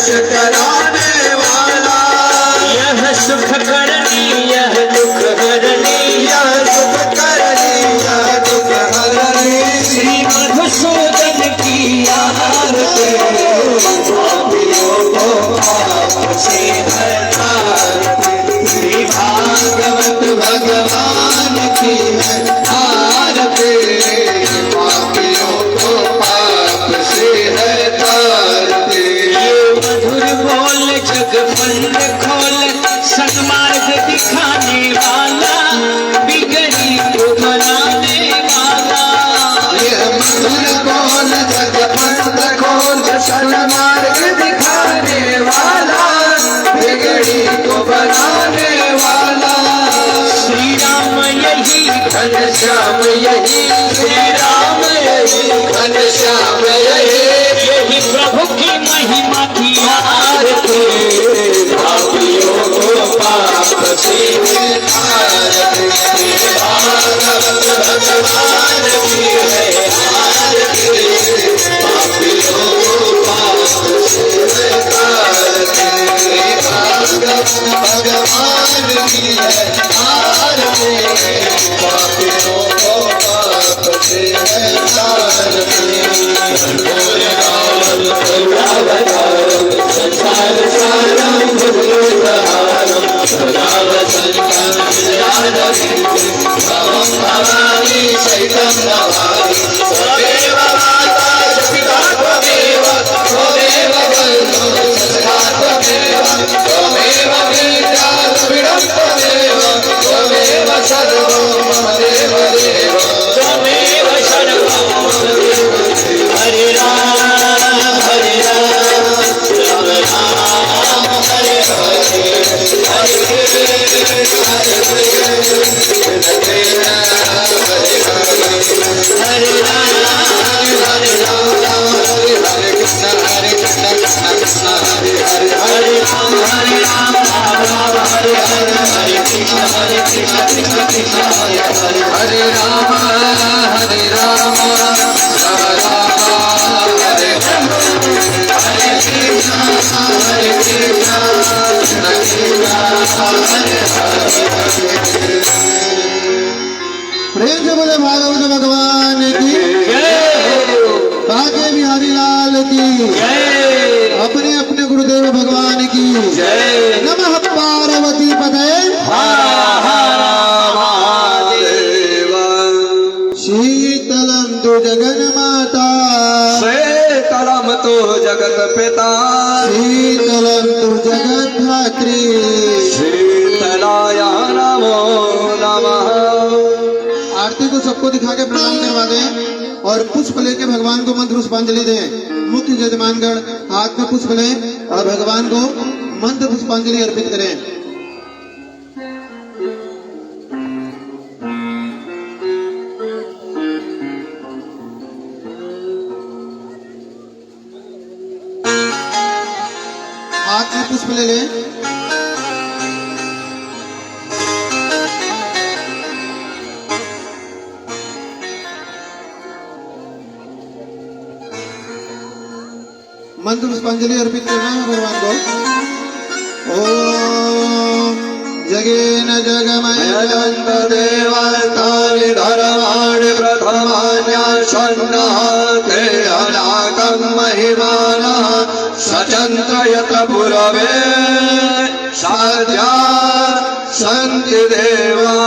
यश कराने वाला, यह सुख करनी यह दुख हरनी, यह सुख करनी यह दुख हरनी, श्री मधुसूदन की आरती, पापियों को पाप से हटाते, श्री भागवत भगवान की है आरती, पापियों को पाप से हटाते। ये मधुर बोल जग फंद खोल, सन्मार्ग दिखाने वाला, बिगड़ी को बनाने वाला। ये मधुर बोल जग फंद खोल, सन्मार्ग दिखाने वाला, बिगड़ी को बनाने वाला। श्री राम यही घनश्याम यही, श्री राम यही, घनश्याम यही, यही प्रभु की महिमा की आरती, पापियों को पाप से हटाते, भागवत भगवान की है आरती, पापियों को पाप से हटाते, भागवत भगवान की है आरती, पापियों को पाप से हटाते। घोर गावल करुणावतारम, संसार सारम भुजगेन्द्रहारम, सदा वसन्तं हृदयारविन्दे, भवं भवानी सहितं नमामि। त्वमेव माता च पिता त्वमेव, त्वमेव बन्धुः सखा त्वमेव, त्वमेव विद्या द्रविणं त्वमेव, त्वमेव सर्वं मम देवदेव, त्वमेव सर्वं मम देवदेव। हरे राम हरे राम, राम राम हरे हरे, हरे कृष्ण हरे कृष्ण, हरे राम हरे राम, हरे कृष्ण कृष्ण कृष्ण हरे हरे, हरे राम राम राम हरे हरे, हरे कृष्ण कृष्ण कृष्ण हरे हरे। हरे राम हरे राम, राम राम हरे हरे, हरे कृष्ण हरे कृष्ण कृष्ण कृष्ण हरे हरे। प्रेम से बोले भागवत भगवान की जय हो, बाके बिहारी लाल की, जय अपने अपने गुरुदेव भगवान की जय। नमः पार्वती पते महादेव शीतलं तु जगन माता, शीतलम तो जगत पिता, शीतलं तु जगत धात्री, शीतलाय नमो नमः। आरती को सबको दिखा के प्रणाम करवा दें और पुष्प लेके भगवान को मंत्र पुष्पांजलि दें। मुख्य यजमानगण हाथ में पुष्प लें और भगवान को मंत्र पुष्पांजलि अर्पित करें। हाथ में पुष्प ले लें। मंत्र पुष्पांजलि अर्पित करना है भगवान को। ओम जगेन जगमय देवतानि धर्माणि प्रथमान्यासन्नाते अनाकं महिमानः सचन्त्रयत पुरवे साध्या सन्ति देवा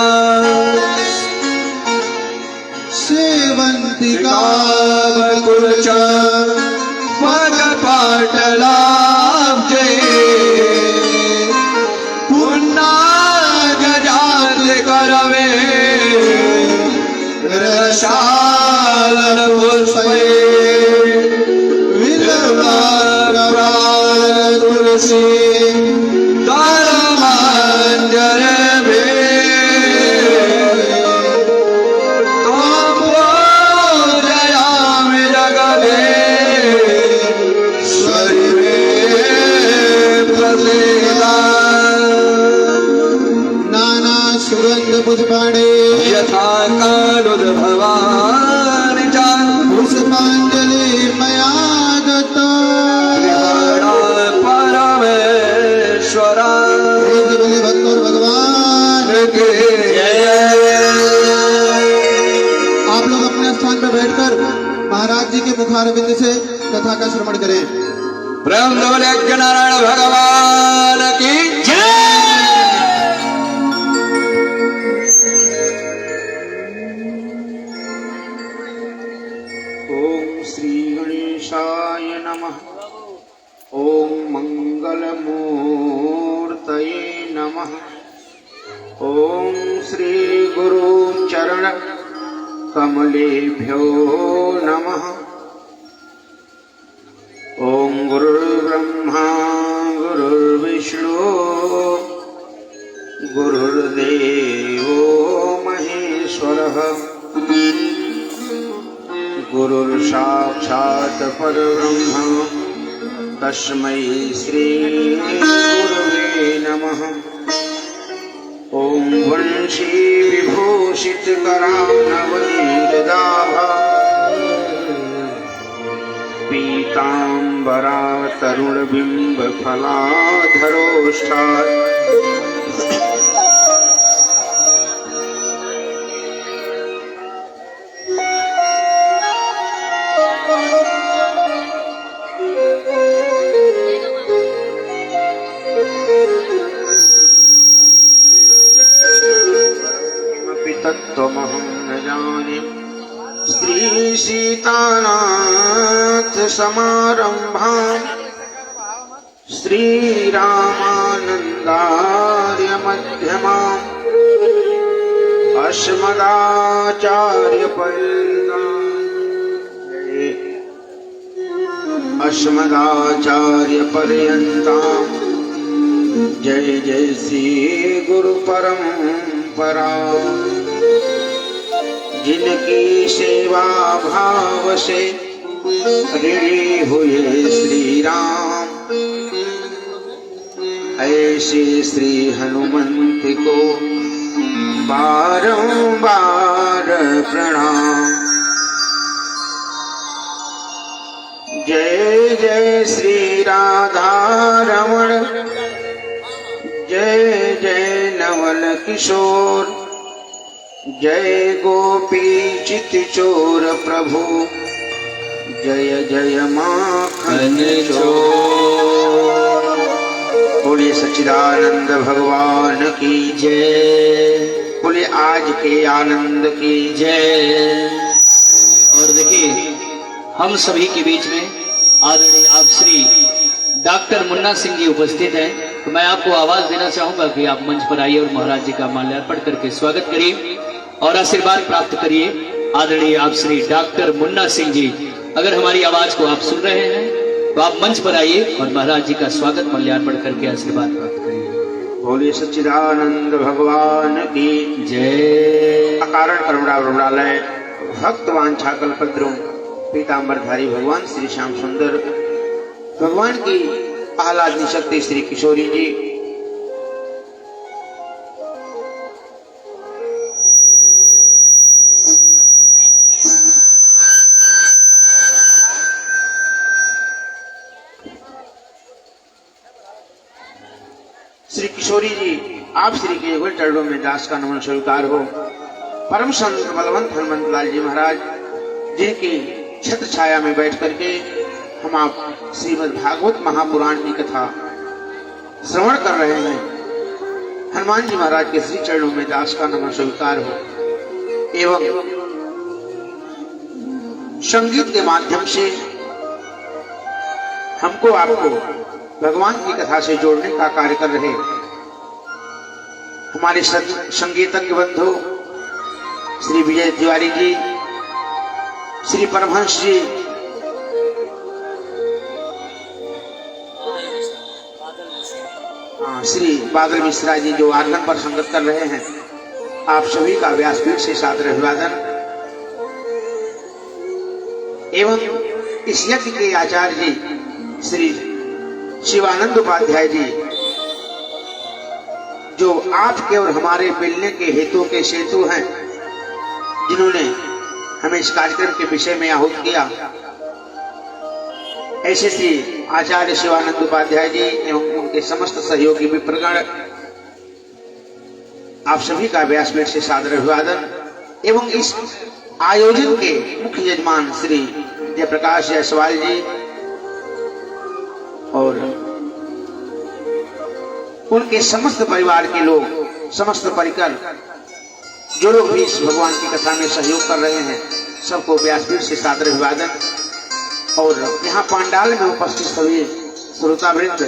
सेवन्ति कामकुलच पगपाटलाब्जे पुन्नागजात करवे रसालन पुष्पे विलवार तुलसी तारमांजरे पुष्पाणे यथा कालोद्भवानि च पुष्पांजलि मया दत्ता। गृहाणापा मुखार बिंद से कथा का श्रवण करें। ब्रह्म यज्ञ नारायण भगवान की जय। ओम श्री गणेशाय नमः। ओम मंगल मूर्तये नमः। ओम श्री गुरु चरण कमलेभ्यो नमः। ओम गुरुर्ब्रह्मा गुरुर्विष्णु गुरुर्देवो महेश्वरः गुरुर्साक्षात् परब्रह्म तस्मै श्री गुरुवे नमः। ओम वंशी विभूषित करानवनीलदाभा पीतांबरा तरुण बिंब फलाधरोष्ठात् तत्त्वमहं न जाने। श्री सीतानाथ समारंभां श्रीरामानन्दार्य मध्यमाम् अस्मदाचार्यपर्यन्तां जय जय श्री गुरु परंपरा। जिनकी सेवा भाव से ऋणी हुए श्री राम, ऐसे श्री हनुमंत को बारंबार प्रणाम। जय जय श्री राधा रमण, जय जय नवल किशोर, जय गोपी चित चोर प्रभु, जय जय माखन चोर। बोलिए सच्चिदानंद भगवान की जय। बोलिए आज के आनंद की जय। और देखिए हम सभी के बीच में आदरणीय आप श्री डॉक्टर मुन्ना सिंह जी उपस्थित हैं, तो मैं आपको आवाज देना चाहूंगा कि आप मंच पर आइए और महाराज जी का माल्यार्पण करके स्वागत करिए और आशीर्वाद प्राप्त करिए। आदरणीय आप श्री डॉक्टर मुन्ना सिंह जी, अगर हमारी आवाज को आप सुन रहे हैं तो आप मंच पर आइए और महाराज जी का स्वागत माल्यार्पण करके आशीर्वाद प्राप्त करिए। बोलिए सच्चिदानंद भगवान की जय। कारण करुणा वरुणालय भक्त वांछा कल्पद्रुम पीतांबरधारी भगवान श्री श्याम सुंदर भगवान की आह्लादनी शक्ति श्री किशोरी जी, श्री किशोरी जी, आप श्री के युगल चरणों में दास का नमन स्वीकार हो। परम संत बलवंत हनुमंत लाल जी महाराज जिनकी छत्र छाया में बैठ करके हम आप श्रीमद् भागवत महापुराण की कथा श्रवण कर रहे हैं, हनुमान जी महाराज के श्री चरणों में दास का नमन स्वीकार हो एवं संगीत के माध्यम से हमको आपको भगवान की कथा से जोड़ने का कार्य कर रहे हमारे संगीतज्ञ बंधु श्री विजय तिवारी जी, श्री परमहंस जी, श्री बादल मिश्रा जी जो आंगन पर संगत कर रहे हैं, आप सभी का व्यासपीठ से सादर अभिवादन एवं इस यज्ञ के आचार्य जी श्री शिवानंद उपाध्याय जी जो आपके और हमारे मिलने के हेतु के सेतु हैं, जिन्होंने हमें इस कार्यक्रम के विषय में आहूत किया, ऐसे श्री आचार्य शिवानंद उपाध्याय जी एवं उनके समस्त सहयोगी विप्रगण, आप सभी का व्यासपीठ से सादर अभिवादन एवं इस आयोजन के मुख्य यजमान श्री जयप्रकाश जायसवाल जी और उनके समस्त परिवार के लोग, समस्त परिकर जो लोग भी इस भगवान की कथा में सहयोग कर रहे हैं, सबको व्यासपीठ से सादर अभिवादन। और यहाँ पंडाल में उपस्थित सभी श्रोतावृंद,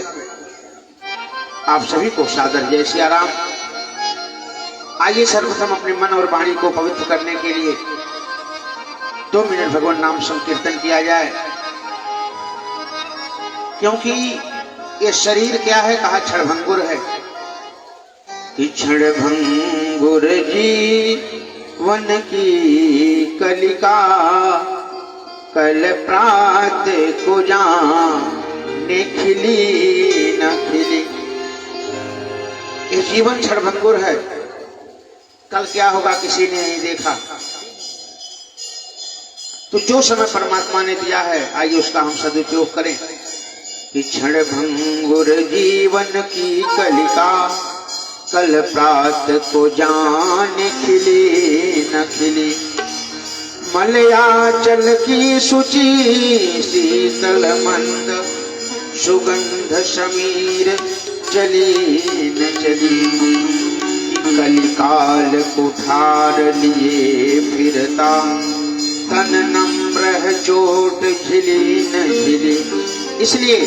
आप सभी को सादर जय सिया राम। आइए सर्वप्रथम अपने मन और वाणी को पवित्र करने के लिए 2 मिनट भगवान नाम संकीर्तन किया जाए, क्योंकि ये शरीर क्या है, कहा क्षणभंगुर है। कि क्षणभंगुर जीवन की कलिका, कल प्रात को जाने खिली न खिली। ये जीवन क्षणभंगुर है, कल क्या होगा किसी ने नहीं देखा। तो जो समय परमात्मा ने दिया है, आइए उसका हम सदुपयोग करें। कि क्षणभंगुर जीवन की कलिका, कल प्रात को जाने खिली न खिली। मलयाचल की शुचि शीतल मंद, सुगंध समीर चली न चली। कलिकाल कुठार लिए फिरता, तन नम्र चोट झिली न झिली। इसलिए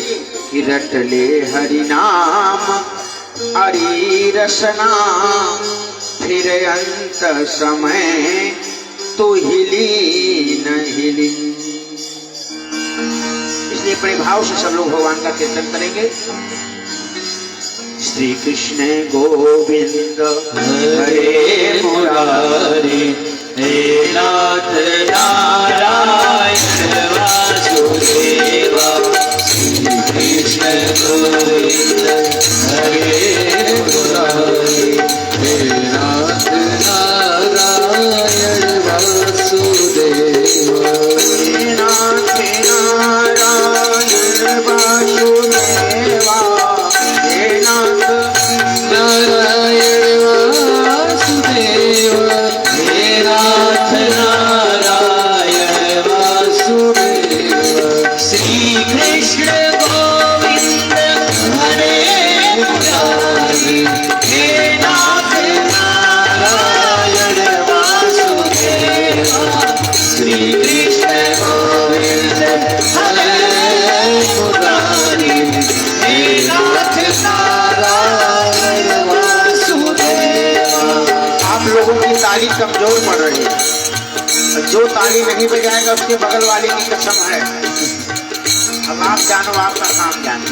कि रट ले हरि नाम हरि रसना, फिर अंत समय तो हिली न हिली। इसलिए बड़े भाव से सब लोग भगवान का कीर्तन करेंगे। श्री कृष्ण गोविंद हरे मुरारी, हे नाथ नारायण वासुदेवा। श्री कृष्ण गोविंद हरे मुरारी, हे नाथ नारायण वासुदेवा। हे नाथ नारायण वासुदेवा, हे नाथ नारायण वासुदेवा, हे नाथ नारायण वासुदेवा। श्री कृष्ण गोविंद हरे मुरारी, हे नाथ नारायण वासुदेवा। श्री कृष्ण गोविंद हरे मुरारी, हे नाथ नारायण वासुदेवा। आप लोगों की ताली कमजोर पड़ रही है, जो ताली नहीं बजाएगा उसके बगल वाले की कसम है। अब आप जानो, आपका काम जानो।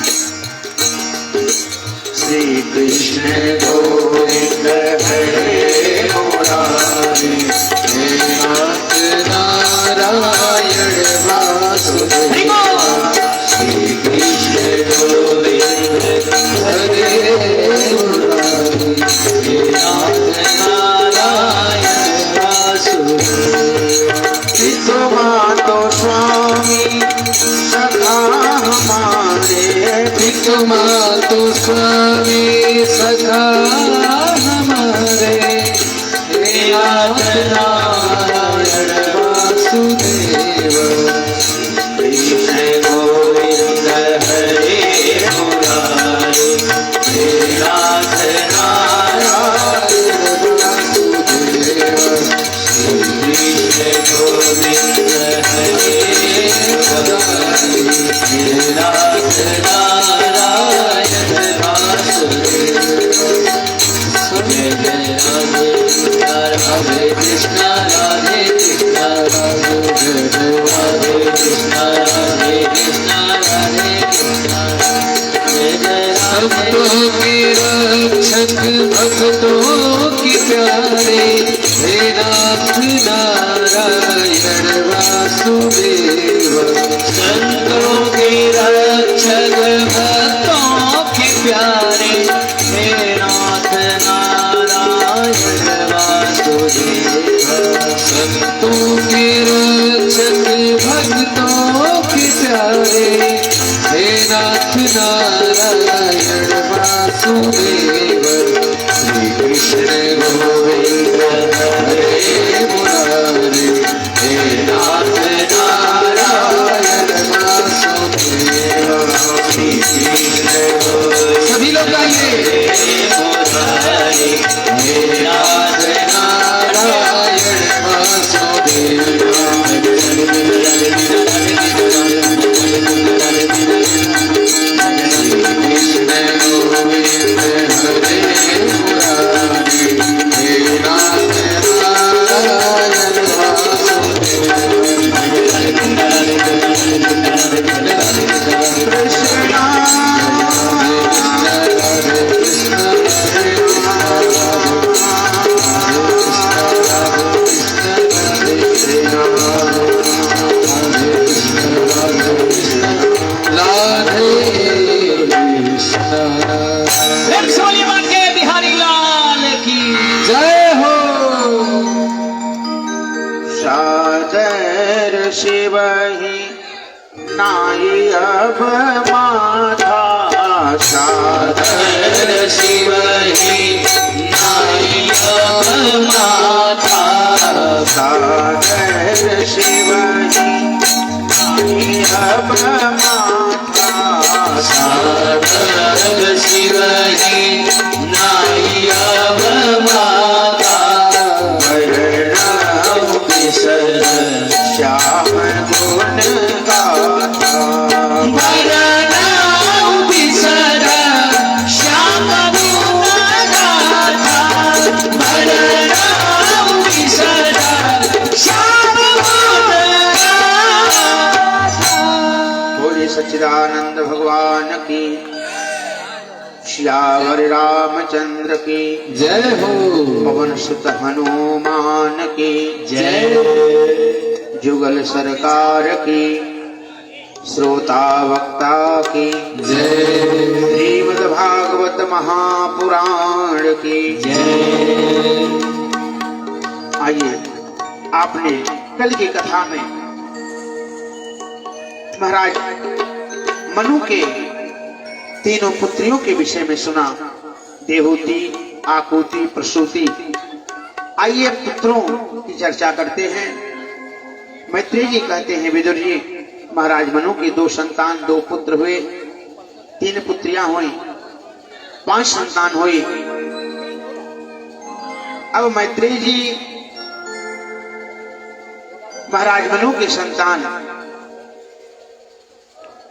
श्री कृष्ण गोविंद हरे मुरारी, हे नाथ नारायण वासुदेवा। श्री कृष्ण गोविंद हरे मुरारी, हे नाथ नारायण वासुदेवा। तुम तो स्वामी सखा हमारे, तुम तो स्वामी सखा हमारे, हे नाथ नारायण वासुदेवा। कृष्ण गोविंद हरे मुरारी, हे नाथ नारायण वासुदेवा। कृष्ण गोविंद हरे मुरारी, हे नाथ नारायण वासुदेवा। जय जय राधे कृष्ण राधे कृष्ण राधे कृष्ण राधे कृष्ण राधे कृष्ण। जय जय भक्तों के रक्षक भक्तों के प्यारे, हे नाथ नारायण वासुदेवा। संतों के रक्षक भक्तों के प्यारे, हे नाथ नारायण वासुदेवा। संतों के रक्षक भक्तों के प्यारे, हे नाथ नारायण वासुदेवा। श्री कृष्ण गोविंद हरे मुरारी, हे नाथ नारायण की, श्यावर रामचंद्र की जय हो। पवन सुत हनुमान की जय। जुगल सरकार की, श्रोता वक्ता की जय। श्रीमद् भागवत महापुराण की जय। आइए, आपने कल की कथा में महाराज मनु के तीनों पुत्रियों के विषय में सुना, देवहूति, आकुति, प्रसूति। आइए पुत्रों की चर्चा करते हैं। मैत्रेय जी कहते हैं, विदुर जी, महाराज मनु के 2 संतान, 2 पुत्र हुए, 3 पुत्रियां हुई, 5 संतान हुई। अब मैत्रेय जी महाराज मनु के संतान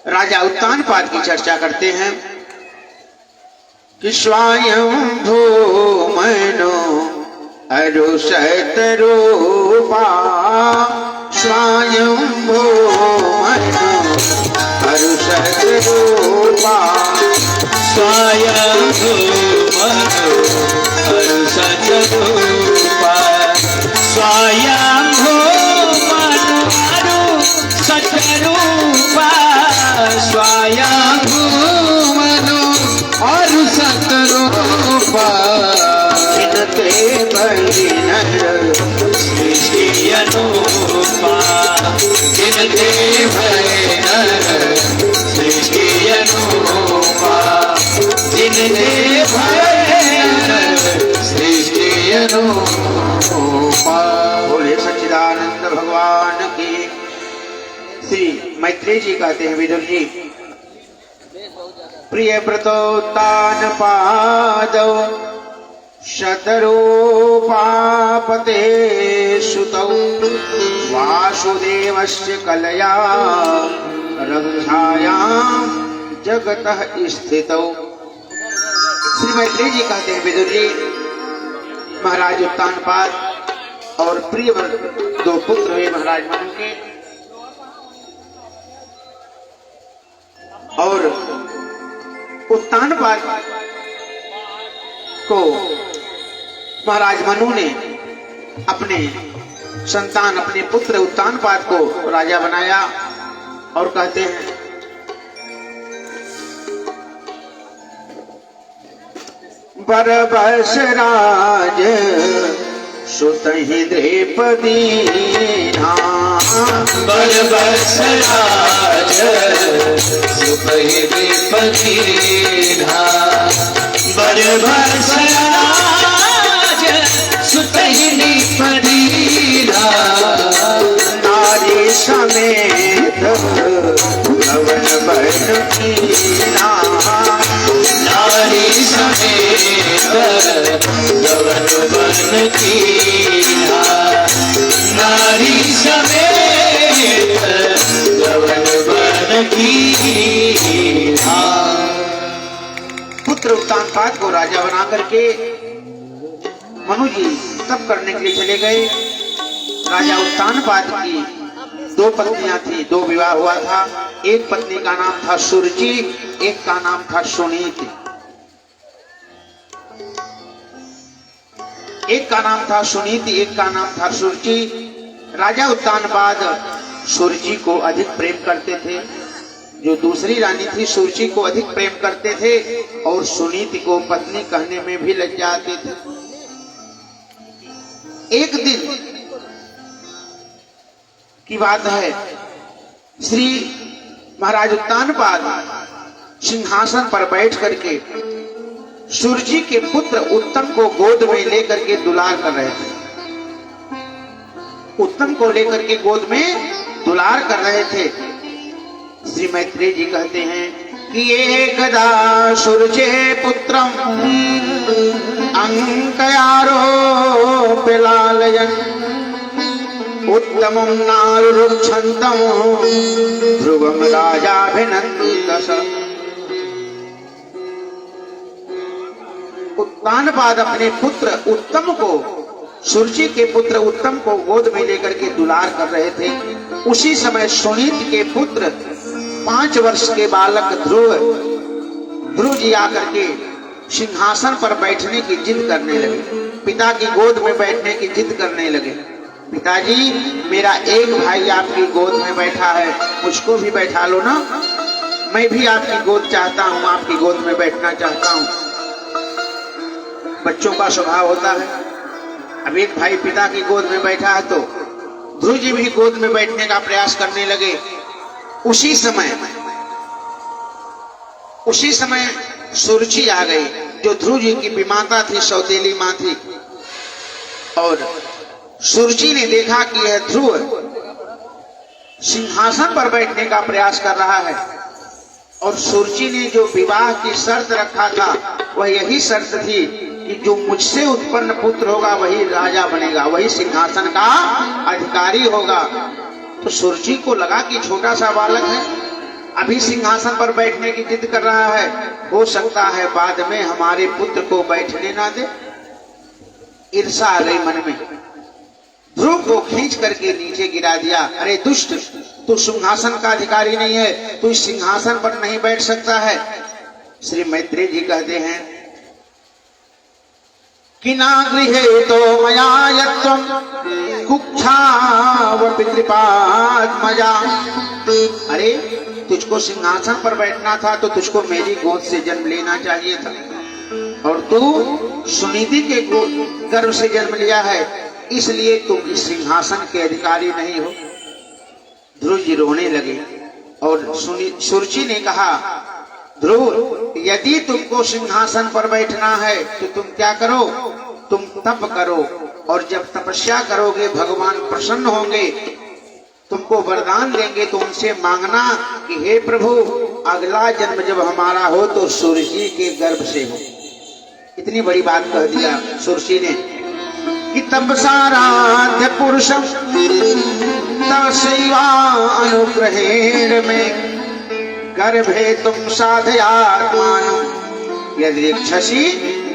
राजा उत्तानपाद की चर्चा करते हैं कि स्वयंभू मनो अरुषत रूपा, स्वयंभू मनो अरुषत रूपा, स्वयंभू मनो अरुषत रूपा, स्वयंभू मनो अरुषत रूपा, स्वयंभू मनो अरुषत रूपा, जिनते बड़ी नर सृष्टि अनुपमा, जिनते भय नर सृष्टि अनुपमा, जिनते भय नर सृष्टि अनुपमा। बोले सच्चिदानंद भगवान की। श्री मैत्रेय जी कहते हैं, विदुर जी, प्रिय व्रतोत्तान पादौ शतरूपापते सुतौ, वासुदेवस्य कलया रघुछायां जगतः स्थितौ। श्री मैत्रेय जी कहते हैं, विदुर जी, महाराज उत्तानपाद और प्रिय 2 पुत्र हुए महाराज मनु के, और उत्तानपाद को महाराज मनु ने अपने संतान, अपने पुत्र उत्तानपाद को राजा बनाया। और कहते हैं, बरबस राज सुतहि द्रौपदीना, बरबस राज सुतहि द्रौपदीना, बरबस राज सुतहि द्रौपदीना, नारी समेत भवन बन कीना, नारी समेत गवन बन कीना, नारी समेत गवन बन कीना। पुत्र उत्तानपाद को राजा बना करके मनु जी तप करने के लिए चले गए। राजा उत्तानपाद की 2 पत्नियां थी, 2 विवाह हुआ था। एक पत्नी का नाम था सुरुचि, एक का नाम था सुनीति। एक का नाम था सुनीति, एक का नाम था सुरुचि। राजा उत्तानपाद सुरुचि को अधिक प्रेम करते थे, जो दूसरी रानी थी सुरुचि को अधिक प्रेम करते थे, और सुनीति को पत्नी कहने में भी लज्जाते थे। एक दिन की बात है, श्री महाराज उत्तानपाद सिंहासन पर बैठ करके सुरजी के पुत्र उत्तम को गोद में लेकर के दुलार कर रहे थे। उत्तम को लेकर के गोद में दुलार कर रहे थे। श्री मैत्रेय जी कहते हैं कि एकदा सुरजे पुत्रम अंकयारोप्य लालयन् उत्तमं नारुरुक्षन्तम् ध्रुवं राजाभिनन्दस। उत्तानपाद अपने पुत्र उत्तम को, सुरजी के पुत्र उत्तम को गोद में लेकर के दुलार कर रहे थे। उसी समय सुनीत के पुत्र 5 वर्ष के बालक ध्रुव ध्रुव जी आकर के सिंहासन पर बैठने की जिद करने लगे, पिता की गोद में बैठने की जिद करने लगे। पिताजी, मेरा एक भाई आपकी गोद में बैठा है, मुझको भी बैठा लो ना, मैं भी आपकी गोद चाहता हूँ, आपकी गोद में बैठना चाहता हूँ। बच्चों का स्वभाव होता है। अब एक भाई पिता की गोद में बैठा है तो ध्रुव जी भी गोद में बैठने का प्रयास करने लगे। उसी समय सुरुचि आ गई, जो ध्रुव जी की विमाता थी, सौतेली मां थी। और सुरुचि ने देखा कि यह ध्रुव सिंहासन पर बैठने का प्रयास कर रहा है, और सुरुचि ने जो विवाह की शर्त रखा था वह यही शर्त थी कि जो मुझसे उत्पन्न पुत्र होगा वही राजा बनेगा, वही सिंहासन का अधिकारी होगा। तो सुरुचि को लगा कि छोटा सा बालक है, अभी सिंहासन पर बैठने की जिद कर रहा है, हो सकता है बाद में हमारे पुत्र को बैठने ना दे। ईर्षा आ गई मन में, ध्रुव को खींच करके नीचे गिरा दिया। अरे दुष्ट, तू सिंहासन का अधिकारी नहीं है, तू इस सिंहासन पर नहीं बैठ सकता है। श्री मैत्रेय जी कहते हैं कि ना गृहे तो मया यत्वं कुक्षाव पितृपात्मजा। अरे तुझको सिंहासन पर बैठना था तो तुझको मेरी गोद से जन्म लेना चाहिए था, और तू सुनीति के गर्भ से जन्म लिया है, इसलिए तुम इस सिंहासन के अधिकारी नहीं हो। ध्रुव जी रोने लगे और सुरुचि ने कहा, ध्रुव, यदि तुमको सिंहासन पर बैठना है तो तुम क्या करो, तुम तप करो, और जब तपस्या करोगे भगवान प्रसन्न होंगे, तुमको वरदान देंगे तो उनसे मांगना कि हे प्रभु, अगला जन्म जब हमारा हो तो सुरुचि के गर्भ से हो। इतनी बड़ी बात कह दिया सुरुचि ने कि तपसाराध्य पुरुषम तव सेवा अनुग्रहेण में गर्भे तुम साधयात्मानं यदीक्षसि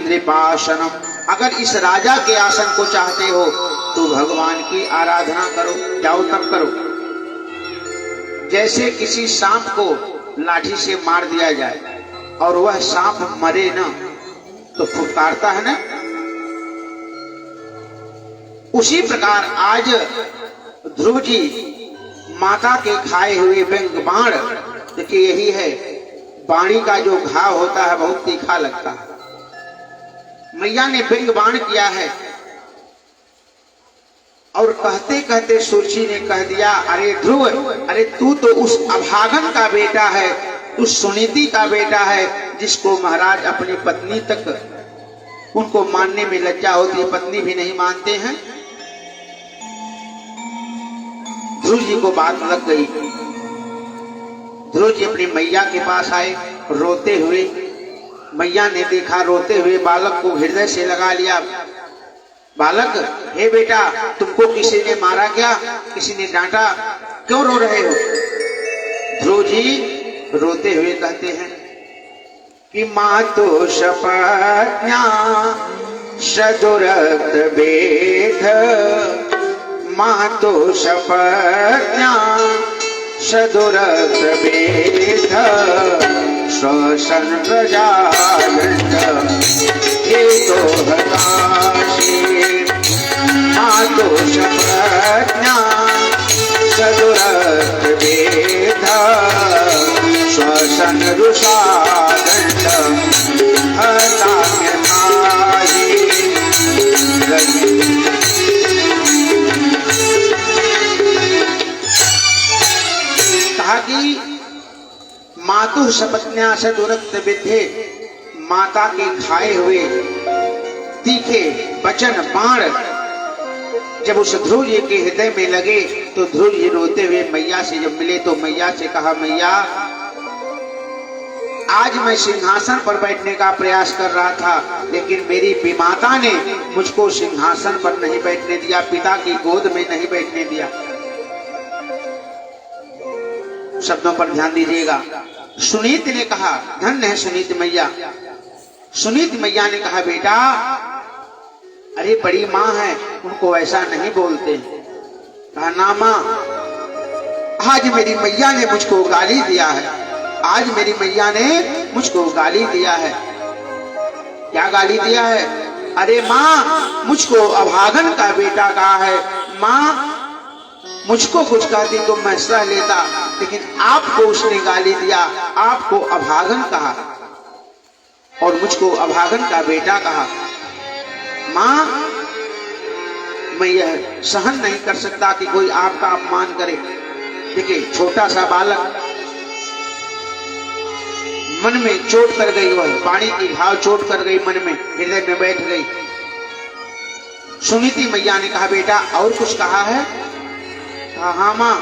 नृपासनम। अगर इस राजा के आसन को चाहते हो तो भगवान की आराधना करो, जाओ तप करो। जैसे किसी सांप को लाठी से मार दिया जाए और वह सांप मरे ना तो फुफकारता है ना, उसी प्रकार आज ध्रुव जी माता के खाए हुए व्यंग बाण, देखिए यही है, बाणी का जो घाव होता है बहुत तीखा लगता है। मैया ने व्यंग बाण किया है और कहते कहते सुरुचि ने कह दिया, अरे ध्रुव, अरे तू तो उस अभागन का बेटा है, उस सुनीति का बेटा है जिसको महाराज अपनी पत्नी तक उनको मानने में लज्जा होती है, पत्नी भी नहीं मानते हैं। ध्रुव जी को बात लग गई। ध्रुव जी अपनी मैया के पास आए रोते हुए। मैया ने देखा रोते हुए बालक को, हृदय से लगा लिया। बालक, हे बेटा, तुमको किसी ने मारा क्या, किसी ने डांटा, क्यों रो रहे हो? ध्रुव जी रोते हुए कहते हैं कि मातो शपथ्या सदुरक्त वेद, मातो शपथ्या सदुरक्त वेद, श्वसन प्रजादंड हेतो हताशे। मातो शपथ्या सदुरक्त वेद, श्वसन रुषादंड हताम्यताये। कहा कि मातु शपथन्या सदुरक्त विद्धे, माता के खाए हुए तीखे वचन बाण जब उस ध्रुव जी के हृदय में लगे तो ध्रुव जी रोते हुए मैया से जब मिले तो मैया से कहा, मैया, आज मैं सिंहासन पर बैठने का प्रयास कर रहा था, लेकिन मेरी विमाता ने मुझको सिंहासन पर नहीं बैठने दिया, पिता की गोद में नहीं बैठने दिया। शब्दों पर ध्यान दीजिएगा। सुनीत ने कहा, धन्य है सुनीत मैया। सुनीत मैया ने कहा, बेटा, अरे बड़ी माँ है, उनको ऐसा नहीं बोलते। कहा, ना माँ, आज मेरी मैया ने मुझको गाली दिया है, आज मेरी मैया ने मुझको गाली दिया है। क्या गाली दिया है? अरे माँ, मुझको अभागन का बेटा कहा है। माँ, मुझको कुछ कहती तो मैं सह लेता, लेकिन आपको उसने गाली दिया, आपको अभागन कहा और मुझको अभागन का बेटा कहा। माँ, मैं यह सहन नहीं कर सकता कि कोई आपका अपमान करे। देखिए, छोटा सा बालक, मन में चोट कर गई, वह पानी की भाव चोट कर गई, मन में हृदय में बैठ गई। सुनीति मैया ने कहा, बेटा और कुछ कहा है? हाँ माँ,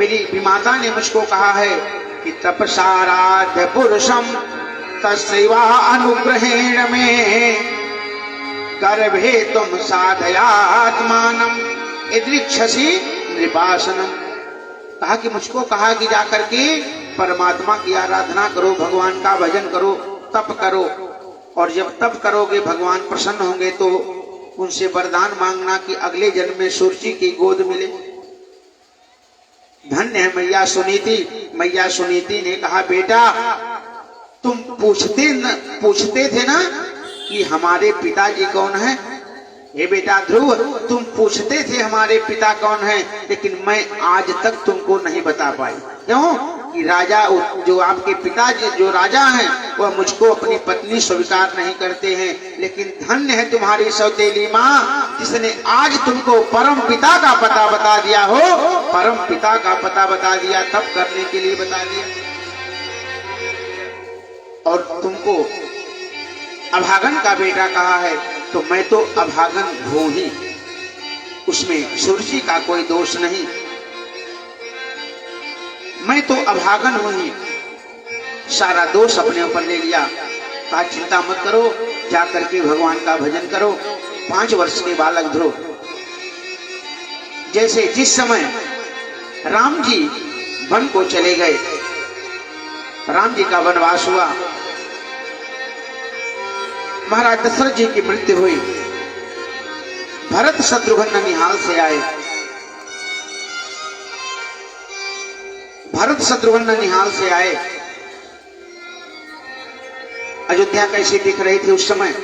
मेरी विमाता ने मुझको कहा है कि तपसाराध्य पुरुषम तस्वा अनुग्रहेण में गर्भे तुम साधयात्मानम इदृक्षसी नृपासनम। कहा कि मुझको कहा कि जाकर के परमात्मा की आराधना करो, भगवान का भजन करो, तप करो, और जब तप करोगे भगवान प्रसन्न होंगे तो उनसे वरदान मांगना कि अगले जन्म में सूर्य की गोद मिले। धन्य है मैया सुनीति। मैया सुनीति ने कहा, बेटा तुम पूछते थे ना कि हमारे पिताजी कौन है। ये बेटा ध्रुव, तुम पूछते थे हमारे पिता कौन है, लेकिन मैं आज तक तुमको नहीं बता पाई। क्यों? कि राजा, जो आपके पिताजी जो राजा हैं, वह मुझको अपनी पत्नी स्वीकार नहीं करते हैं। लेकिन धन्य है तुम्हारी सौतेली माँ, जिसने आज तुमको परम पिता का पता बता दिया हो। परम पिता का पता बता दिया, तब करने के लिए बता दिया, और तुमको अभागन का बेटा कहा है। तो मैं तो अभागन हूं ही, उसमें सूर्य का कोई दोष नहीं। मैं तो अभागन हूं ही, सारा दोष अपने ऊपर ले लिया। कहा, चिंता मत करो, जाकर के भगवान का भजन करो। 5 वर्ष के बालक ध्रुव, जैसे जिस समय राम जी वन को चले गए, राम जी का वनवास हुआ, महाराज दशरथ जी की मृत्यु हुई, भरत शत्रुघ्न निहाल से आए। भरत शत्रुघ्न निहाल से आए। अयोध्या कैसी दिख रही थी उस समय?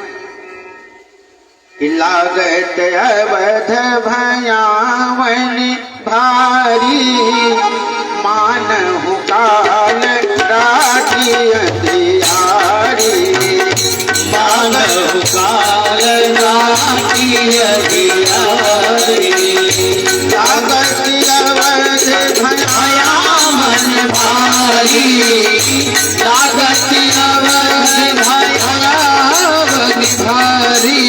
लागत अवध भयावनी भारी, मानहु काल राखी अधियारी। मानव काल राखी अधियारी। लागत अवध भयावन भारी। लागत अवध भयावन भारी।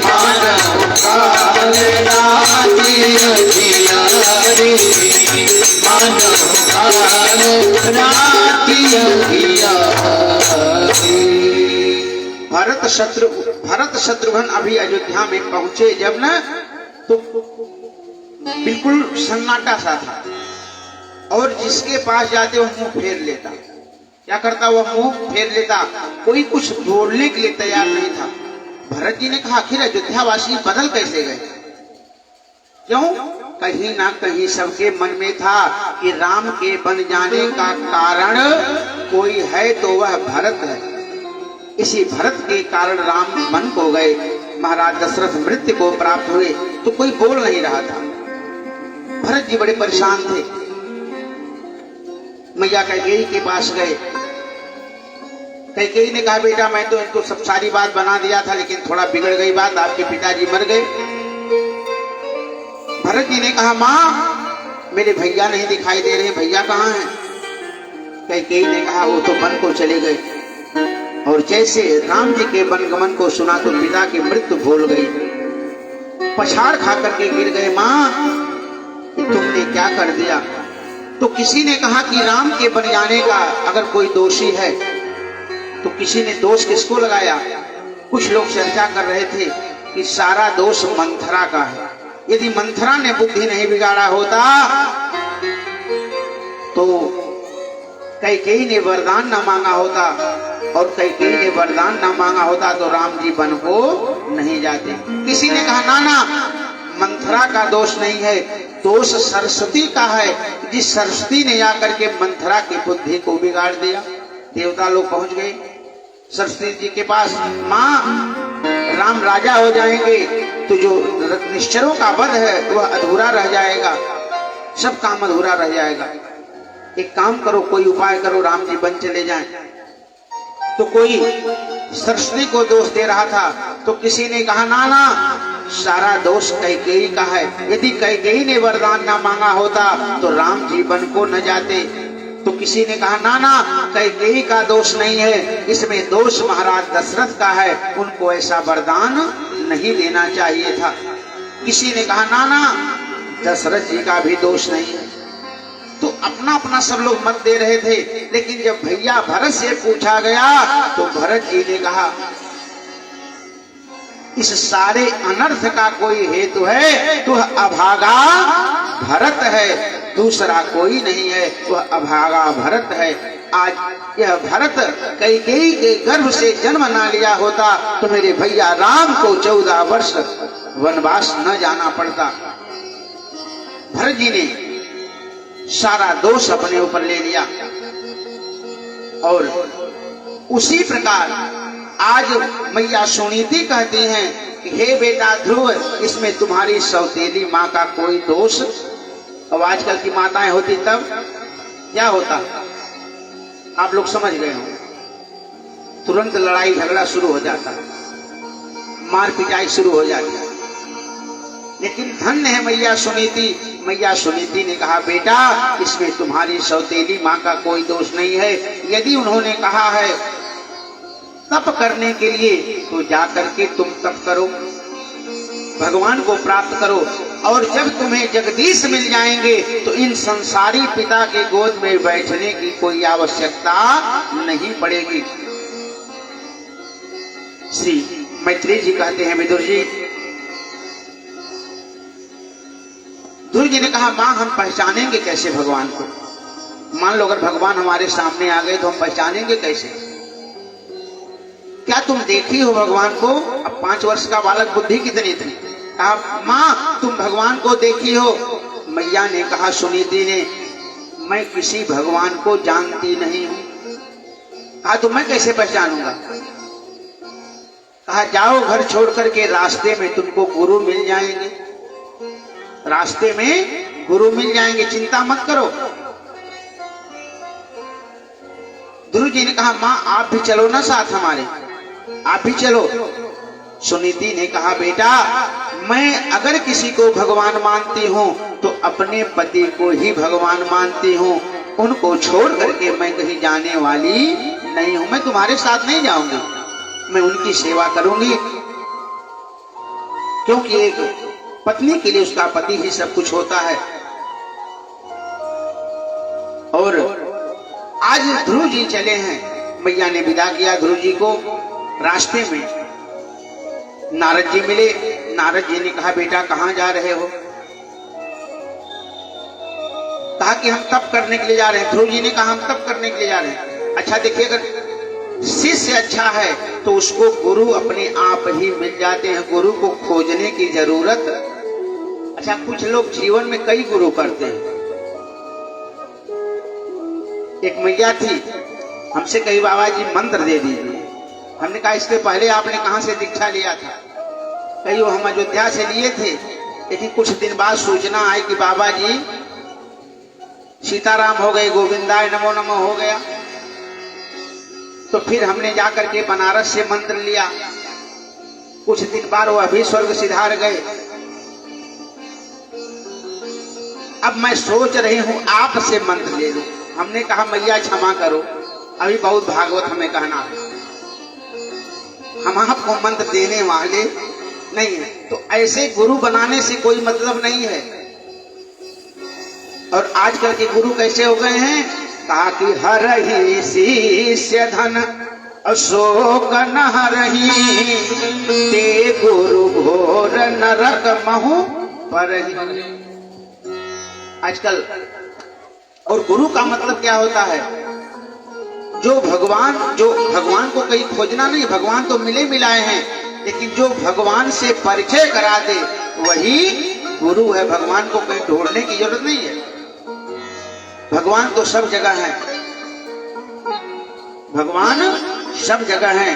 मानव काल राखी अधियारी। मानव काल राखी अधियारी। भरत शत्रुघ्न अभी अयोध्या में पहुंचे जब न, तो बिल्कुल सन्नाटा सा था, और जिसके पास जाते वो मुंह फेर लेता। क्या करता? वह मुंह फेर लेता, कोई कुछ बोलने के लिए तैयार नहीं था। भरत जी ने कहा, आखिर अयोध्यावासी बदल कैसे गए? क्यों? कहीं ना कहीं सबके मन में था कि राम के बन जाने का कारण कोई है तो वह भरत है। इसी भरत के कारण राम वन को गए, महाराज दशरथ मृत्यु को प्राप्त हुए, तो कोई बोल नहीं रहा था। भरत जी बड़े परेशान थे। मैया कैकेयी के पास गए। कैकेयी ने कहा, बेटा मैं तो इनको सब सारी बात बना दिया था, लेकिन थोड़ा बिगड़ गई बात, आपके पिताजी मर गए। भरत जी ने कहा, माँ मेरे भैया नहीं दिखाई दे रहे, भैया कहाँ हैं? कैकेयी ने कहा, वो तो वन को चले गए। और जैसे राम जी के वनगमन को सुना तो पिता की मृत्यु भूल गई, पछाड़ खा करके गिर गए। माँ, तुमने क्या कर दिया? तो किसी ने कहा कि राम के बन जाने का अगर कोई दोषी है, तो किसी ने दोष किसको लगाया? कुछ लोग चर्चा कर रहे थे कि सारा दोष मंथरा का है। यदि मंथरा ने बुद्धि नहीं बिगाड़ा होता तो कैकेयी ने वरदान न मांगा होता, और कैकेयी ने वरदान न मांगा होता तो राम जी वन को नहीं जाते। किसी ने कहा, ना ना, मंथरा का दोष नहीं है, दोष सरस्वती का है, जिस सरस्वती ने आकर के मंथरा की बुद्धि को बिगाड़ दिया। देवता लोग पहुंच गए सरस्वती जी के पास, माँ राम राजा हो जाएंगे तो जो निश्चरों का वध है वह अधूरा रह जाएगा, सब काम अधूरा रह जाएगा। एक काम करो, कोई उपाय करो, राम जी बन चले जाएं। तो कोई सरस्वती को दोष दे रहा था, तो किसी ने कहा ना ना, सारा दोष कैकेयी का है। यदि कैकेयी ने वरदान ना मांगा होता तो राम जी वन को न जाते। तो किसी ने कहा ना ना, कैकेयी का दोष नहीं है, इसमें दोष महाराज दशरथ का है, उनको ऐसा वरदान नहीं देना चाहिए था। किसी ने कहा ना ना, दशरथ जी का भी दोष नहीं है। तो अपना अपना सब लोग मत दे रहे थे, लेकिन जब भैया भरत से पूछा गया तो भरत जी ने कहा इस सारे अनर्थ का कोई हेतु है तो अभागा भरत है, दूसरा कोई नहीं है, वह अभागा भरत है। आज यह भरत कैकेयी के गर्भ से जन्म ना लिया होता तो मेरे भैया राम को 14 वर्ष वनवास न जाना पड़ता। भरत जी ने सारा दोष अपने ऊपर ले लिया। और उसी प्रकार आज मैया सुनीति कहती हैं कि हे बेटा ध्रुव, इसमें तुम्हारी सौतेली माँ का कोई दोष। अब आजकल की माताएं होती तब क्या होता, आप लोग समझ गए हो, तुरंत लड़ाई झगड़ा शुरू हो जाता, मार पिटाई शुरू हो जाती। लेकिन धन्य है मैया सुनीति। मैया सुनीति ने कहा बेटा, इसमें तुम्हारी सौतेली माँ का कोई दोष नहीं है। यदि उन्होंने कहा है तप करने के लिए तो जाकर के तुम तप करो, भगवान को प्राप्त करो, और जब तुम्हें जगदीश मिल जाएंगे तो इन संसारी पिता के गोद में बैठने की कोई आवश्यकता नहीं पड़ेगी। श्री मैत्री जी कहते हैं विदुर जी, ध्रुव जी ने कहा मां हम पहचानेंगे कैसे भगवान को? मान लो अगर भगवान हमारे सामने आ गए तो हम पहचानेंगे कैसे? क्या तुम देखी हो भगवान को? अब 5 वर्ष का बालक, बुद्धि कितनी थी? कहा मां तुम भगवान को देखी हो? मैया ने कहा सुनीति ने, मैं किसी भगवान को जानती नहीं हूं। कहा तो मैं कैसे पहचानूंगा? कहा जाओ घर छोड़ करके, रास्ते में तुमको गुरु मिल जाएंगे, रास्ते में गुरु मिल जाएंगे, चिंता मत करो। ध्रुव जी ने कहा मां आप भी चलो ना साथ हमारे, आप भी चलो। सुनीति ने कहा बेटा मैं अगर किसी को भगवान मानती हूं तो अपने पति को ही भगवान मानती हूं, उनको छोड़ करके मैं कहीं जाने वाली नहीं हूं। मैं तुम्हारे साथ नहीं जाऊंगी, मैं उनकी सेवा करूंगी, क्योंकि एक पत्नी के लिए उसका पति ही सब कुछ होता है। और आज ध्रुव जी चले हैं, मैया ने विदा किया ध्रुव जी को। रास्ते में नारद जी मिले। नारद जी ने कहा बेटा कहां जा रहे हो? कहा कि हम तप करने के लिए जा रहे हैं। ध्रुव जी ने कहा हम तप करने के लिए जा रहे हैं। अच्छा देखिए, अगर शिष्य अच्छा है तो उसको गुरु अपने आप ही मिल जाते हैं, गुरु को खोजने की जरूरत। अच्छा कुछ लोग जीवन में कई गुरु करते हैं। एक मैया थी, हमसे कही बाबा जी मंत्र दे दीजिए। हमने कहा इसके पहले आपने कहां से दीक्षा लिया था? कही वो हम अयोध्या से लिए थे, लेकिन कुछ दिन बाद सूचना आई कि बाबा जी सीताराम हो गए, गोविंदाय नमो नमो हो गया। तो फिर हमने जाकर के बनारस से मंत्र लिया। कुछ दिन बाद वो अभी स्वर्ग सिधार गए। अब मैं सोच रही हूं आपसे मंत्र ले लूं। हमने कहा मैया क्षमा करो, अभी बहुत भागवत हमें कहना है, हम आपको मंत्र देने वाले नहीं है। तो ऐसे गुरु बनाने से कोई मतलब नहीं है। और आजकल के गुरु कैसे हो गए हैं? कहा कि हरहि शिष्य धन अशोक न हरहि, ते गुरु घोर नरक महु परहि। आजकल और गुरु का मतलब क्या होता है? जो भगवान को कहीं खोजना नहीं, भगवान तो मिले मिलाए हैं, लेकिन जो भगवान से परिचय करा दे वही गुरु है, भगवान को कहीं ढूंढने की जरूरत नहीं है। भगवान तो सब जगह है, भगवान सब जगह है।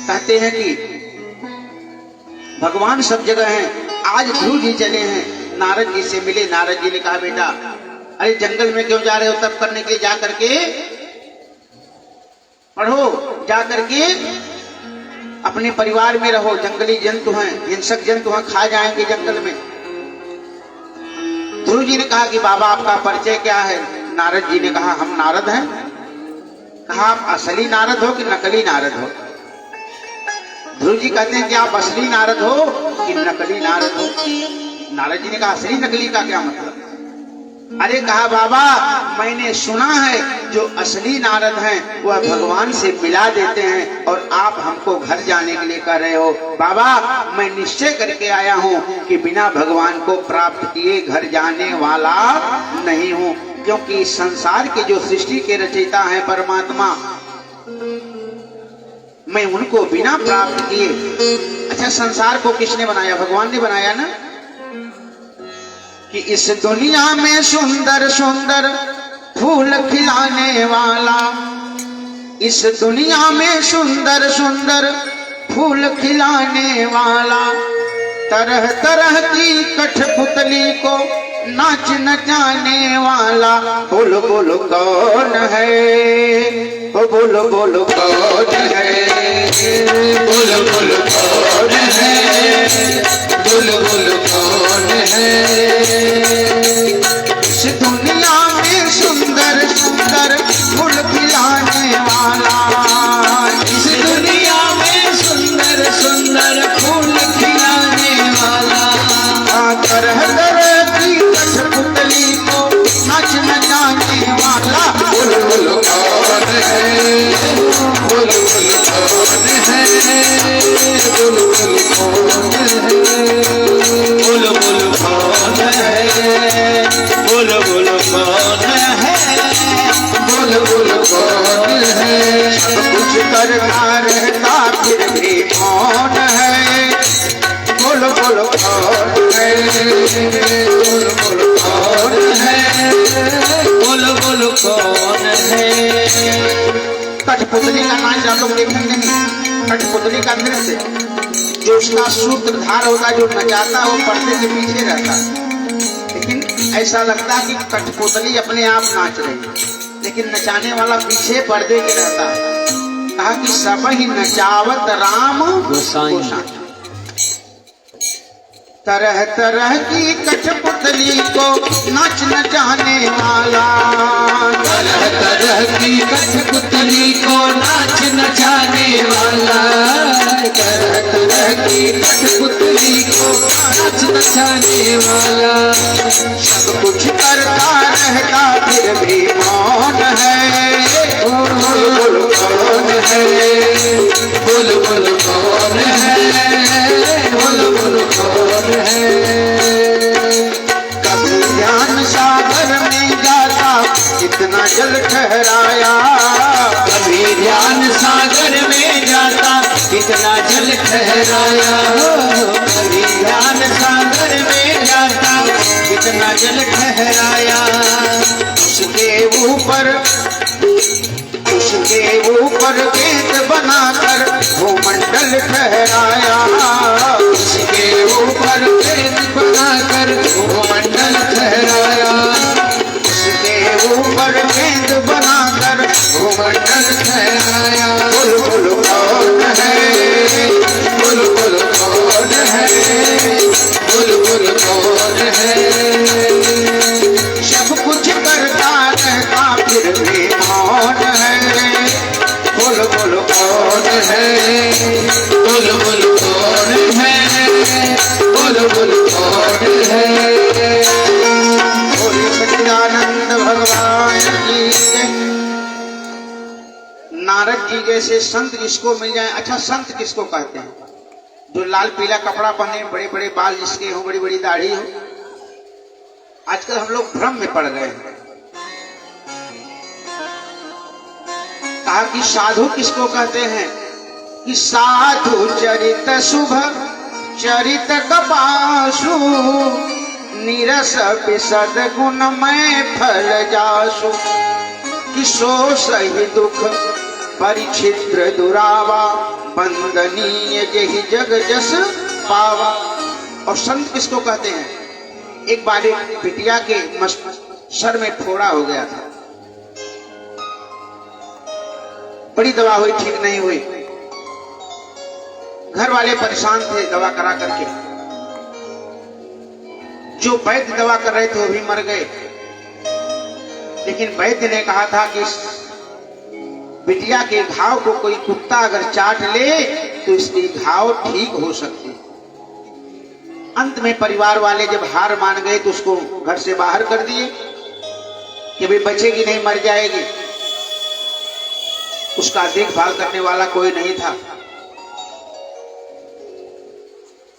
कहते हैं कि भगवान सब जगह है। आज ध्रुव जी चले हैं, नारद जी से मिले। नारद जी ने कहा बेटा अरे जंगल में क्यों जा रहे हो, तप करने के लिए जा करके पढ़ो, जा करके अपने परिवार में रहो। जंगली जंतु हैं, हिंसक जंतु हैं, खा जाएंगे जंगल में। ध्रुव जी ने कहा कि बाबा आपका परिचय क्या है? नारद जी ने कहा हम नारद हैं। कहा आप असली नारद हो कि नकली नारद हो? ध्रुव जी कहते हैं कि आप असली नारद हो कि नकली नारद हो? नारद जी ने कहा असली नकली का क्या मतलब? अरे कहा बाबा मैंने सुना है जो असली नारद हैं वह भगवान से मिला देते हैं और आप हमको घर जाने के लिए कह रहे हो। बाबा मैं निश्चय करके आया हूँ कि बिना भगवान को प्राप्त किए घर जाने वाला नहीं हूँ, क्योंकि संसार के जो सृष्टि के रचयिता हैं परमात्मा, मैं उनको बिना प्राप्त किए। अच्छा संसार को किसने बनाया? भगवान ने बनाया ना। कि इस दुनिया में सुंदर सुंदर फूल खिलाने वाला, इस दुनिया में सुंदर सुंदर फूल खिलाने वाला, तरह तरह की कठपुतली को नाच नचाने वाला, बोलो बोलो कौन है? ओ बोलो बोलो कौन है? बोलो बोलो कौन है? बोलो बोलो कौन है? इस दुनिया में सुंदर सुंदर फूल खिलाने वाला, इस दुनिया में सुंदर सुंदर फूल खिलाने वाला, तरह तरह की कठपुतली को नाच नचाने वाला, बोलो बोलो कौन है? बोलो बोलो कौन है? बोलो बोलो कौन है? बोलो बोलो कौन है? बोलो बोलो कौन है? बोलो बोलो कौन है? सब कुछ करता रहता फिर भी कौन है? बोलो बोलो कौन है? बोलो बोलो कौन है? बोलो बोलो कौन है? कठपुतली का नाच आप लोग देखें नहीं? कठपुतली का दृश्य, जो उसका सूत्रधार होता है, जो नचाता है वो पर्दे के पीछे रहता है, लेकिन ऐसा लगता है कि कठपुतली अपने आप नाच रही है, लेकिन नचाने वाला पीछे पर्दे के रहता है। कहा कि सब ही नचावत राम गोसाई, तरह तरह की कठपुतली को नाच नचाने वाला, तरह तरह की कठपुतली को नाच नचाने वाला, तरह तरह की कठपुतली को नाच नचाने वाला, सब कुछ करता रहता फिर भी मौन है। बोलो बोलो कौन है? बोलो बोलो कौन है? बोलो बोलो कौन है? कभी ज्ञान सागर में जाता कितना जल ठहराया, कभी ज्ञान सागर में जाता कितना जल ठहराया, कभी ज्ञान सागर में जाता कितना जल ठहराया, उसके ऊपर गेंद बनाकर भूमंडल ठहराया, उसके ऊपर गेंद बनाकर भूमंडल ठहराया, उसके ऊपर गेंद बनाकर भूमंडल ठहराया। बोलो बोलो कौन है? बोलो बोलो कौन है? बोलो बोलो कौन है? सब कुछ करता रहता फिर भी मौन है। बोलो बोलो कौन है? बोलो बोलो कौन है? बोलो बोलो कौन है? बोलो सच्चिदानंद भगवान की जय। नारद जी जैसे संत जिसको मिल जाए। अच्छा संत किसको कहते हैं? जो लाल पीला कपड़ा पहने, बड़े बड़े बाल जिसके हो, बड़ी बड़ी दाढ़ी हो। आजकल हम लोग भ्रम में पड़ गए हैं। कहा कि साधु किसको कहते हैं? कि साधु चरित शुभ चरित कपासु निरस विशद गुणमय फल जासु किसो सही दुख परिछिद्र दुरावा बंदनीय जहि जग जस पावा। और संत किसको कहते हैं? एक बार एक बिटिया के सर में फोड़ा हो गया था, बड़ी दवा हुई, ठीक नहीं हुई। घर वाले परेशान थे दवा करा करके, जो वैद्य दवा कर रहे थे वो भी मर गए। लेकिन वैद्य ने कहा था कि बिटिया के घाव को कोई कुत्ता अगर चाट ले तो इसके घाव ठीक हो सकते। अंत में परिवार वाले जब हार मान गए तो उसको घर से बाहर कर दिए कि भाई बचेगी नहीं, मर जाएगी। उसका देखभाल करने वाला कोई नहीं था।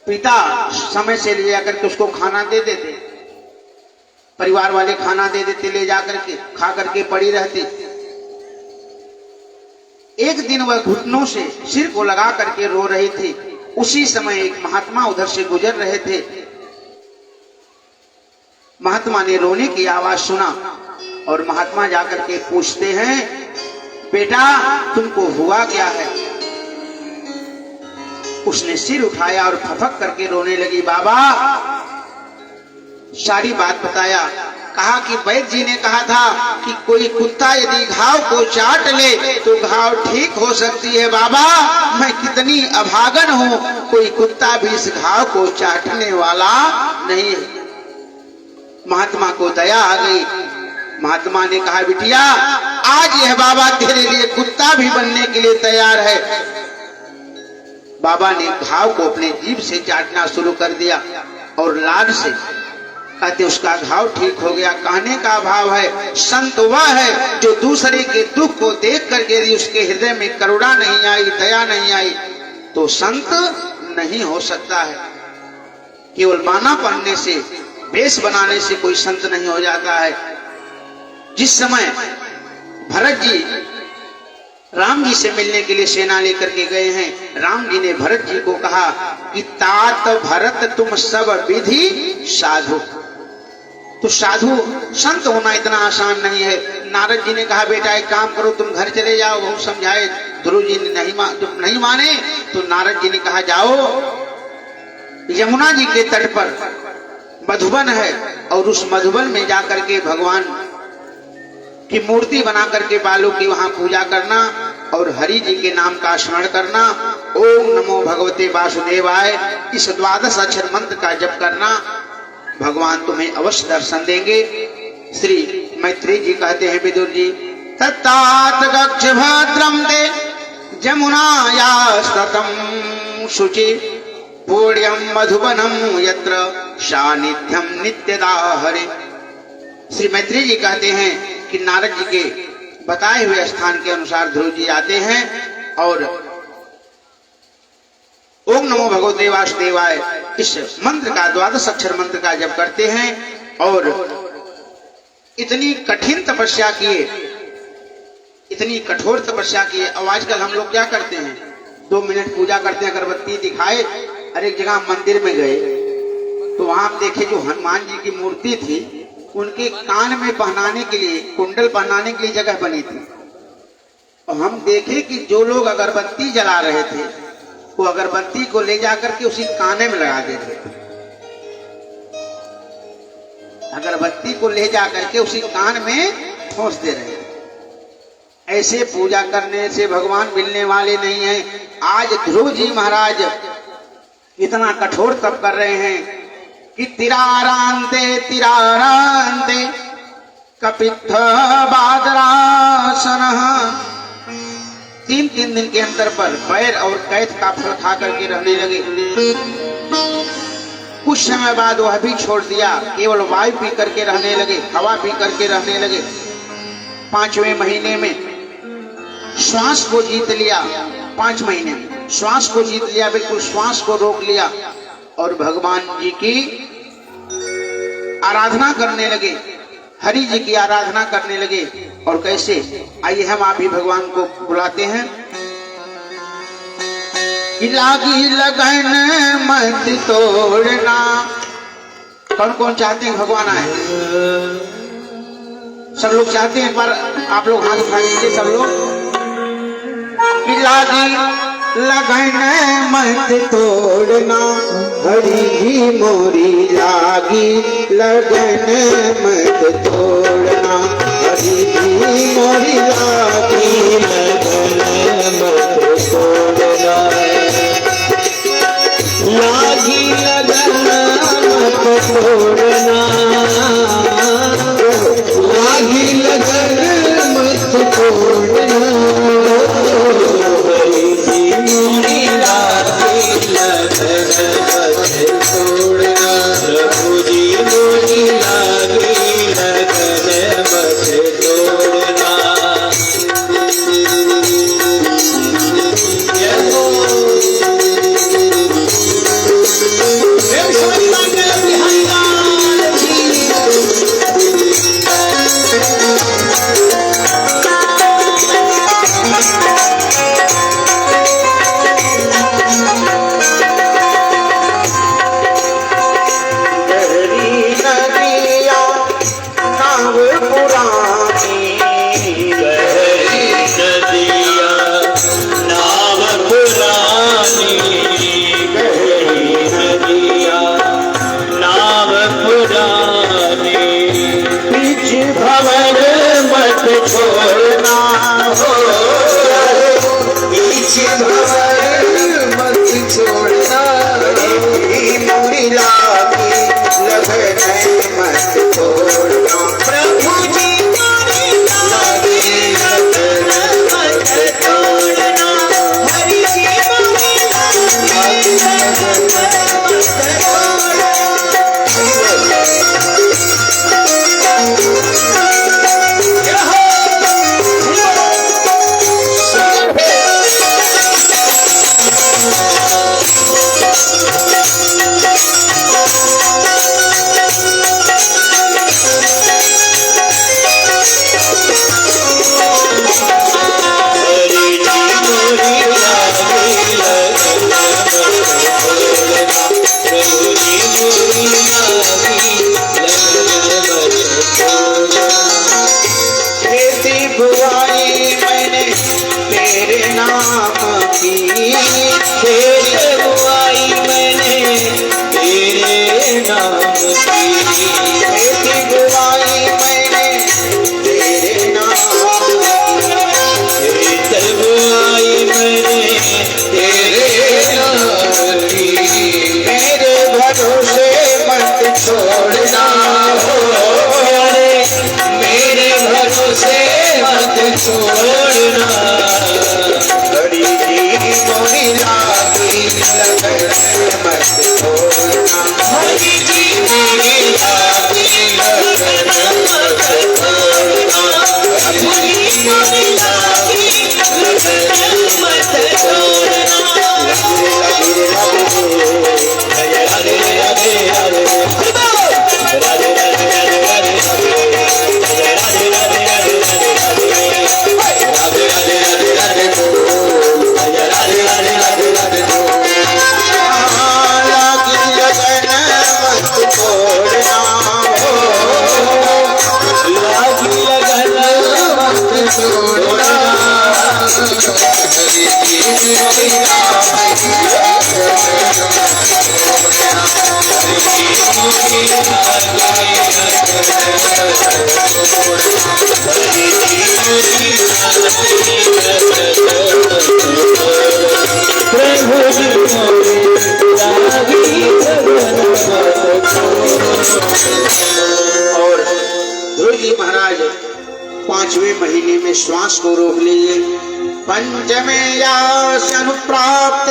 पिता समय से ले जाकर के उसको खाना दे देते, परिवार वाले खाना दे देते, ले जाकर के खा करके पड़ी रहती। एक दिन वह घुटनों से सिर को लगा करके रो रही थी। उसी समय एक महात्मा उधर से गुजर रहे थे। महात्मा ने रोने की आवाज सुना और महात्मा जाकर के पूछते हैं, बेटा तुमको हुआ क्या है? उसने सिर उठाया और फफक करके रोने लगी। बाबा, सारी बात बताया। कहा कि वैद्य जी ने कहा था कि कोई कुत्ता यदि घाव को चाट ले तो घाव ठीक हो सकती है। बाबा, मैं कितनी अभागन हूँ, कोई कुत्ता भी इस घाव को चाटने वाला नहीं है। महात्मा को दया आ गई। महात्मा ने कहा, बिटिया आज यह बाबा तेरे लिए कुत्ता भी बनने के लिए तैयार है। बाबा ने घाव को अपने जीभ से चाटना शुरू कर दिया और लाड से कहते उसका घाव ठीक हो गया। कहने का भाव है, संत वह है जो दूसरे के दुख को देख करके यदि उसके हृदय में करुणा नहीं आई, दया नहीं आई, तो संत नहीं हो सकता है। केवल बाना पहनने से, वेश बनाने से कोई संत नहीं हो जाता है। जिस समय भरत जी राम जी से मिलने के लिए सेना लेकर के गए हैं, राम जी ने भरत जी को कहा कि तात भरत तुम सब विधि साधु। तो साधु संत होना इतना आसान नहीं है। नारद जी ने कहा, बेटा एक काम करो, तुम घर चले जाओ। बहुत समझाए, ध्रुव जी ने नहीं माने तो नारद जी ने कहा, जाओ यमुना जी के तट पर मधुबन है और उस मधुबन में जाकर के भगवान की मूर्ति बना करके बालों की वहां पूजा करना और हरि जी के नाम का स्मरण करना। ओम नमो भगवते वासुदेवाय, इस 12 अक्षर मंत्र का जप करना, भगवान तुम्हें अवश्य दर्शन देंगे। श्री मैत्री जी कहते हैं, विदुर जी, तत्तात गच्छ भद्रम ते जमुनायास्ततम शुचि पुण्यम मधुबनम यत्र सानिध्यम नित्यदा हरे। श्री मैत्री जी कहते हैं कि नारद जी के बताए हुए स्थान के अनुसार ध्रुव जी आते हैं और ओम नमो भगवते वासुदेवाय इस मंत्र का 12 अक्षर मंत्र का जप करते हैं और इतनी कठिन तपस्या किए, इतनी कठोर तपस्या किए। अब आजकल हम लोग क्या करते हैं, 2 मिनट पूजा करते हैं, अगरबत्ती दिखाए, और एक जगह मंदिर में गए तो वहां देखे जो हनुमान जी की मूर्ति थी, उनके कान में पहनाने के लिए, कुंडल पहनाने के लिए जगह बनी थी। और हम देखे कि जो लोग अगरबत्ती जला रहे थे वो अगरबत्ती को ले जाकर के उसी काने में लगा दे रहे थे। अगरबत्ती को ले जाकर के उसी कान में ठोस दे रहे थे। ऐसे पूजा करने से भगवान मिलने वाले नहीं हैं। आज ध्रुव जी महाराज इतना कठोर तप कर रहे हैं कि तिरारांते कपित्थ बादरासन, 3 दिन के अंतर पर बैर और कैद का फल खा करके रहने लगे। कुछ समय बाद वह भी छोड़ दिया, केवल वायु पी करके रहने लगे, हवा पी करके रहने लगे। 5वें महीने में श्वास को जीत लिया, 5 महीने में श्वास को जीत लिया, बिल्कुल श्वास को रोक लिया और भगवान जी की आराधना करने लगे, हरि जी की आराधना करने लगे। और कैसे, आइए हम आप ही भगवान को बुलाते हैं। कि लागी लगन मत तोड़ना। कौन कौन चाहते हैं भगवान आए? सब लोग चाहते हैं, पर आप लोग हाथ उठा लीजिए सब लोग। कि लागी लगन मत तोड़ना, हरी मोरी लागी लगन मत तोड़ना, हरी मोरी लागी लगन मत तोड़ना, लागी लगन मत तोड़ना, लागी लगन मत तोड़ना, मोरी लागी लगन मत तोड़ना, प्रभु जी मोरी लागी लगन मत तोड़ना। और ध्रुव जी महाराज 5वें महीने में श्वास को रोक लीजिए। पंचमे यास अनुप्राप्त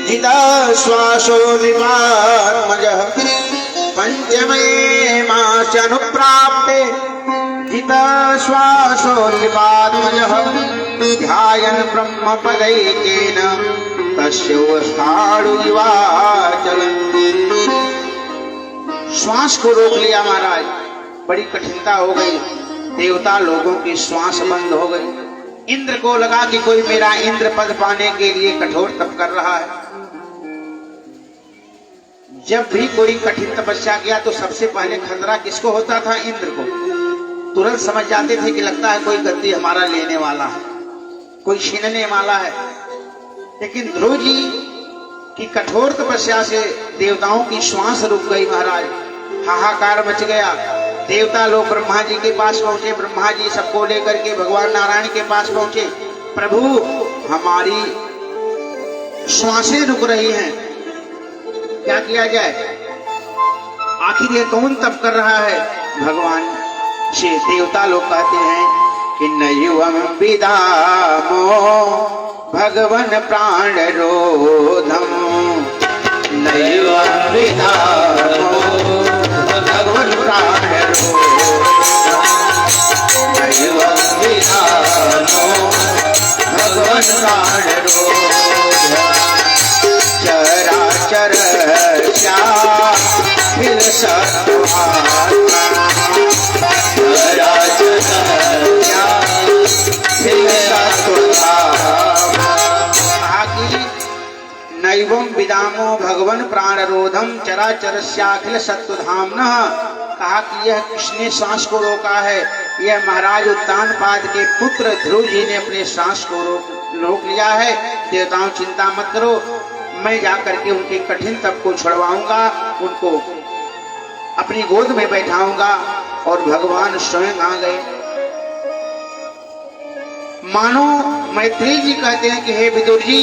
जिता श्वासो निपात्मजः, पंचमे मास अनुप्राप्त जिता श्वासो निपात्मजः, ध्यायन् ब्रह्मपदैकेन तस्योऽवस्थाणु विवाचलन्। श्वास को रोक लिया महाराज, बड़ी कठिनता हो गई, देवता लोगों की श्वास बंद हो गई, इंद्र को लगा कि कोई मेरा इंद्र पद पाने के लिए कठोर तप कर रहा है। जब भी कोई कठिन तपस्या किया तो सबसे पहले खतरा किसको होता था? इंद्र को। तुरंत समझ जाते थे कि लगता है कोई गद्दी हमारा लेने वाला है, कोई छीनने वाला है। लेकिन ध्रुव जी की कठोर तपस्या से देवताओं की श्वास रुक गई महाराज। हाहाकार मच गया। देवता लोग ब्रह्मा जी के पास पहुंचे। ब्रह्मा जी सबको लेकर के भगवान नारायण के पास पहुंचे। प्रभु, हमारी श्वासें रुक रही हैं, क्या किया जाए? आखिर ये कौन तप कर रहा है? भगवान से देवता लोग कहते हैं कि नयुवम विदामो भगवन प्राण रोधम, नयुवम विदामो भगवन प्राण रोधम, नयुवम विदामो भगवन प्राण रोधम, चराचर श्याखिल सत्त्वात्मा, चराचर श्याखिल सत्त्वात्मा। नैवं विदामो भगवन प्राण रोधम चराचरस्याखिल सत्वधाम्नः। कहा कि यह किसने सांस को रोका है? यह महाराज उत्तानपाद के पुत्र ध्रुव जी ने अपने सांस को रोक लिया है। देवताओं चिंता मत करो, मैं जाकर के उनके कठिन तप को छुड़वाऊंगा, उनको अपनी गोद में बैठाऊंगा। और भगवान स्वयं आ गए। मानो मैत्री जी कहते हैं कि हे विदुर जी,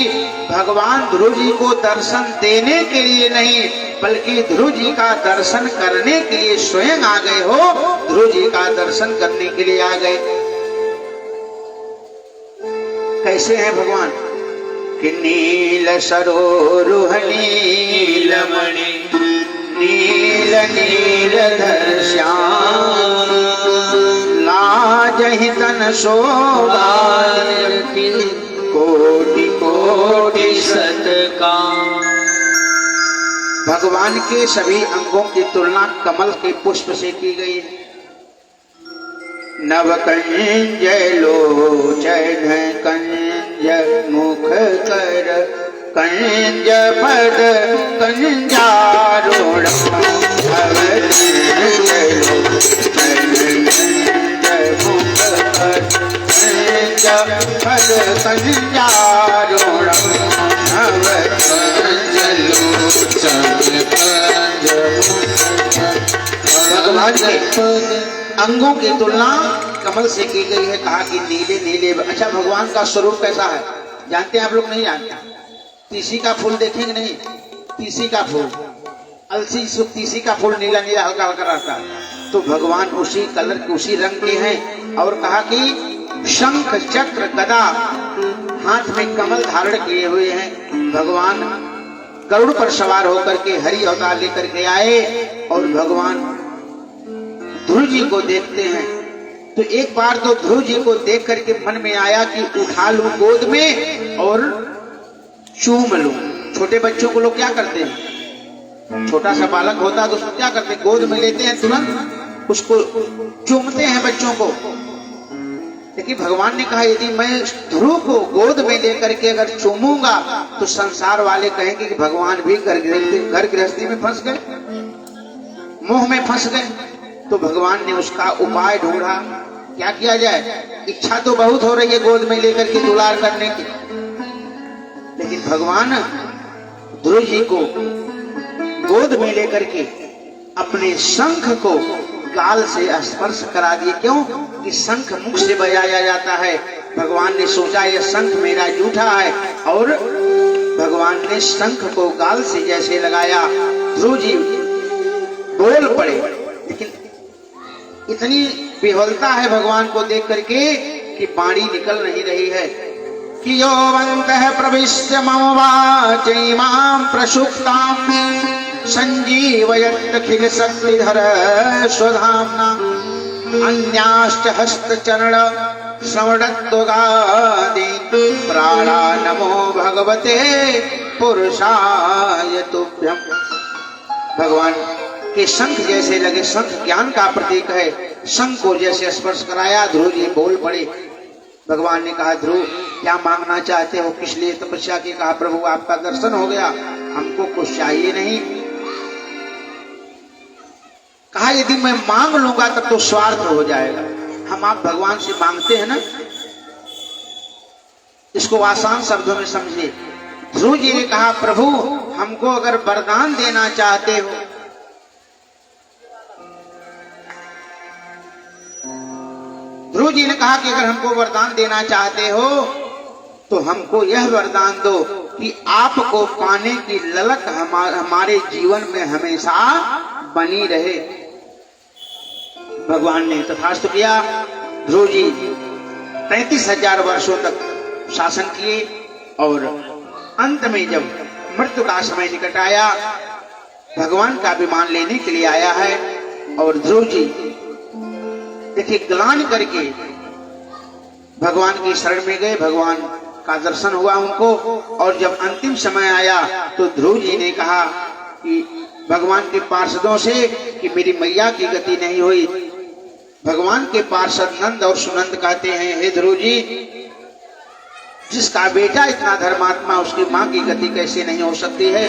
भगवान ध्रुव जी को दर्शन देने के लिए नहीं बल्कि ध्रुव जी का दर्शन करने के लिए स्वयं आ गए हो। ध्रुव जी का दर्शन करने के लिए आ गए। कैसे हैं भगवान? कि नील सरोरुह नीलमणि नील नीलधर श्याम, लाजहि तन शोभा कोटि कोटि सतकाम। भगवान के सभी अंगों की तुलना कमल के पुष्प से की गई है। नव कंज लोचन कंज मुख कर कंज पद कंजारूढ़, भगवान के अंगों की तुलना कमल से की गई है। कहा कि नीले नीले। अच्छा, भगवान का स्वरूप कैसा है जानते हैं आप लोग? नहीं जानते? तीसी का फूल देखेंगे? नहीं, तीसी का फूल, अलसी तीसी का फूल नीला नीला हल्का हल्का रहता है। तो भगवान उसी कलर के उसी रंग के हैं। और कहा कि शंख चक्र गदा हाथ में कमल धारण किए हुए हैं। भगवान गरुड़ पर सवार होकर के हरि अवतार लेकर के आए और भगवान ध्रुव जी को देखते हैं। तो एक बार तो ध्रुव जी को देख करके मन में आया कि उठा लूं गोद में और चूम लूं। छोटे बच्चों को लोग क्या करते हैं? छोटा सा बालक होता तो उसको क्या करते? गोद में लेते हैं, तुरंत उसको चूमते हैं बच्चों को। लेकिन भगवान ने कहा यदि मैं ध्रुव को गोद में लेकर के अगर चूमूंगा तो संसार वाले कहेंगे कि भगवान भी घर गृहस्थी में फंस गए, मोह में फंस गए। तो भगवान ने उसका उपाय ढूंढा। क्या किया जाए? इच्छा तो बहुत हो रही है गोद में लेकर के दुलार करने की, लेकिन भगवान ध्रुव जी को गोद में लेकर के अपने शंख को गाल से स्पर्श करा दिए। क्यों? कि शंख मुख से बजाया जाता है। भगवान ने सोचा यह शंख मेरा जूठा है और भगवान ने शंख को गाल से जैसे लगाया, ध्रुव जी बोल पड़े। लेकिन इतनी विह्वलता है भगवान को देख करके कि वाणी निकल नहीं रही है। कि योवन्तः प्रविश्य मम वाचैमां प्रसुप्तां संजीवयत्यखिल शक्तिधर स्वधाम्ना, अन्याश्च हस्तचरण श्रवणत्वगादीन् प्राणा नमो भगवते पुरुषाय तुभ्यम्। भगवान के शंख जैसे लगे, शंख ज्ञान का प्रतीक है। शंख को जैसे स्पर्श कराया, ध्रुव जी बोल पड़े। भगवान ने कहा ध्रुव क्या मांगना चाहते हो, किस लिए तपस्या की? कहा प्रभु आपका दर्शन हो गया, हमको कुछ चाहिए नहीं। कहा यदि मैं मांग लूंगा तब तो स्वार्थ हो जाएगा। हम आप भगवान से मांगते हैं ना, इसको आसान शब्दों में समझिए। ध्रुव जी ने कहा प्रभु हमको अगर वरदान देना चाहते हो, ध्रुव जी ने कहा कि अगर हमको वरदान देना चाहते हो तो हमको यह वरदान दो कि आपको पाने की ललक हमारे जीवन में हमेशा बनी रहे। भगवान ने तथास्तु किया। ध्रुव जी 33,000 वर्षों तक शासन किए और अंत में जब मृत्यु का समय निकट आया, भगवान का विमान लेने के लिए आया है और ध्रुव जी देखिए ग्लानि करके भगवान की शरण में गए। भगवान का दर्शन हुआ उनको और जब अंतिम समय आया तो ध्रुव जी ने कहा कि भगवान के पार्षदों से कि मेरी मैया की गति नहीं हुई। भगवान के पार्षद नंद और सुनंद कहते हैं हे ध्रुव जी, जिसका बेटा इतना धर्मात्मा उसकी मां की गति कैसे नहीं हो सकती है?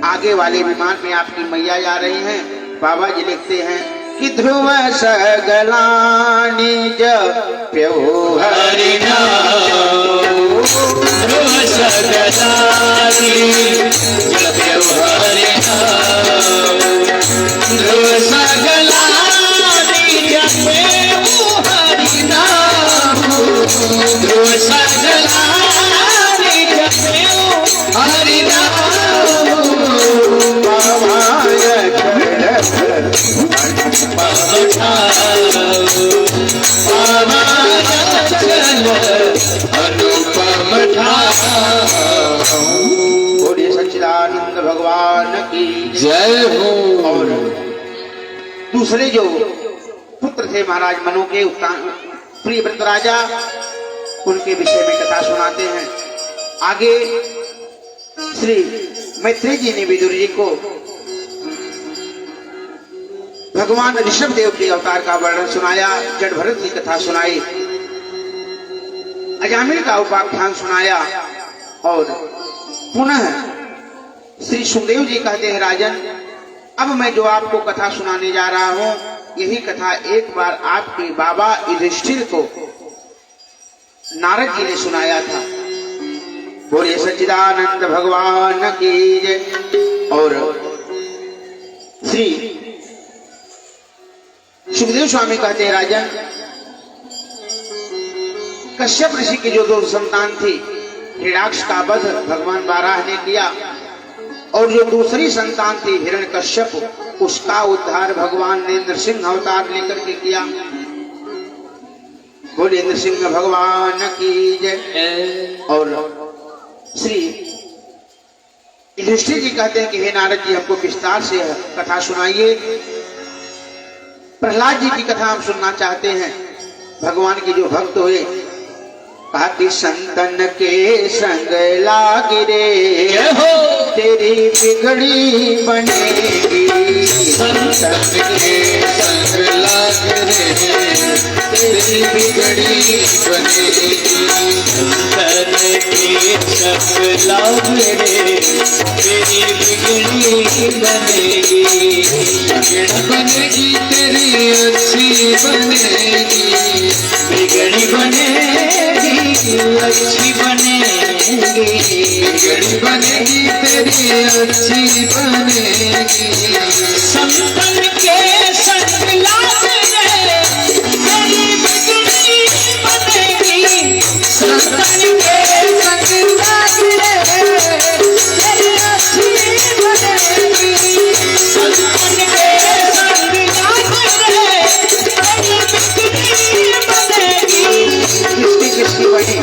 आगे वाले विमान में आपकी मैया जा रही हैं। बाबा जी लिखते हैं कि ध्रुव सगलानि जप्यो हरि नाम, ध्रुव सगलानि जप्यो हरि नाम, ध्रुव सगलानि जप्यो हरि नाम, ध्रुव सगलानि जप्यो हरि नाम, बोलिए सच्चिदानंद भगवान की जय हो। और दूसरे जो पुत्र थे महाराज मनु के प्रियव्रत राजा, उनके विषय में कथा सुनाते हैं। आगे श्री मैत्रेय जी ने विदुर जी को भगवान ऋषभ देव के अवतार का वर्णन सुनाया, जड़ भरत की कथा सुनाई, अजामिल का उपाख्यान सुनाया और पुनः श्री सुखदेव जी कहते हैं राजन अब मैं जो आपको कथा सुनाने जा रहा हूं, यही कथा एक बार आपके बाबा युधिष्ठिर को नारद जी ने सुनाया था। बोले सच्चिदानंद भगवान की जय। और श्री सुखदेव स्वामी कहते हैं राजन, कश्यप ऋषि की जो 2 संतान थी, हिरण्याक्ष का वध भगवान बाराह ने किया और जो दूसरी संतान थी हिरण्यकश्यप, उसका उद्धार भगवान ने नृसिंह अवतार लेकर के किया। बोले नृसिंह भगवान की जय। और श्री युधिष्ठिर जी कहते हैं कि हे नारद जी हमको विस्तार से कथा सुनाइए। प्रहलाद जी की कथा हम सुनना चाहते हैं। भगवान के जो भक्त हुए, कहा कि संतन के संग लाग रे तेरी बिगड़ी बनेगी, संतन के संग लाग रे तेरी बिगड़ी बनेगी, संतन के संग लाग रे तेरी बिगड़ी बनेगी, बिगड़ बनेगी तेरी अच्छी बनेगी, बिगड़ी बनेगी अच्छी बनेगी, बिगड़ी बनेगी तेरी अच्छी बनेगी, संतन के संग लाग रे तेरी बिगड़ी बनेगी, संतन के संग लाग रे तेरी अच्छी बनेगी, संतन के संग लाग रे तेरी बिगड़ी बनेगी। किसकी बनी?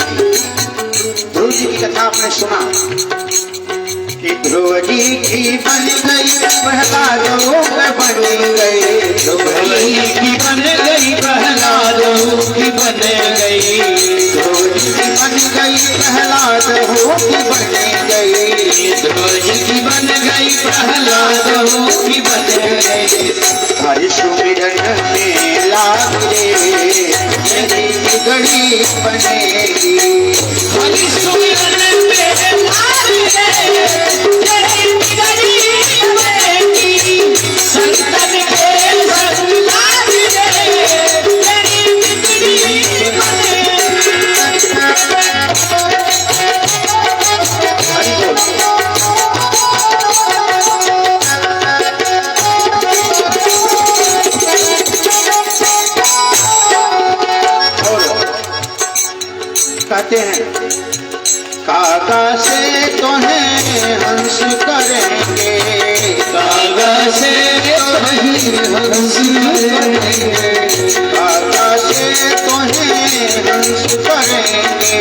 ध्रुव जी की कथा आपने सुना कि ध्रुव जी की बन गई प्रहलादों में बन गई, ध्रुव जी की बन गई प्रहलादों की बन गई, ध्रुव जी की बन गई प्रहलादों की बन गई, ध्रुव जी की बन गई प्रहलादों की बन गई, हरि सुमिरन में लाग रे तेरी बिगड़ी बिगड़ी बनेगी। हरि सुमिरन पे लागे तेरी बिगड़ी बनेगी। संतन के संग लागे तेरी बिगड़ी हरि बोल। कहते हैं कागा से तुम्हें हंस करेंगे, कागा से तुम्हें हंस करेंगे, कागा से तुम्हें हंस करेंगे,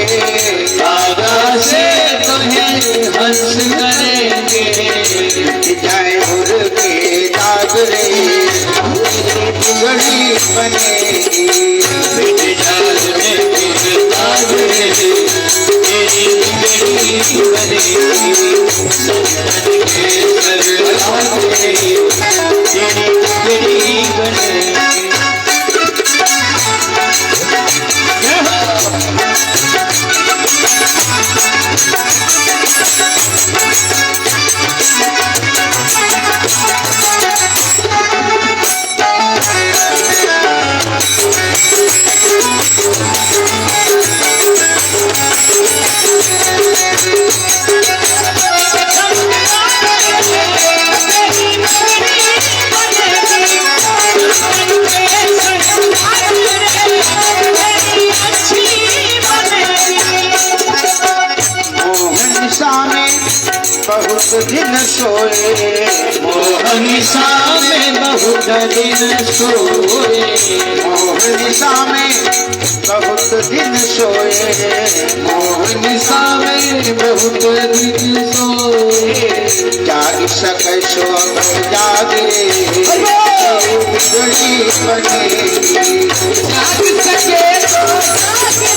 कागा से तुम्हें हंस करेंगे। जाए उड़ के जागरे बिगड़ी बनेगी। बिट जागरे तागरे तेरी बिगड़ी बनेगी। संतन के सर लागे तेरी बिगड़ी बनेगी। बहुत दिन सोए, मोहनिशा में बहुत दिन सोए, मोहनिशा में बहुत दिन सोए, मोहनिशा में बहुत दिन सोए। जाग सके सो जागे बिगड़ी बनेगी। जाग सके तो जागे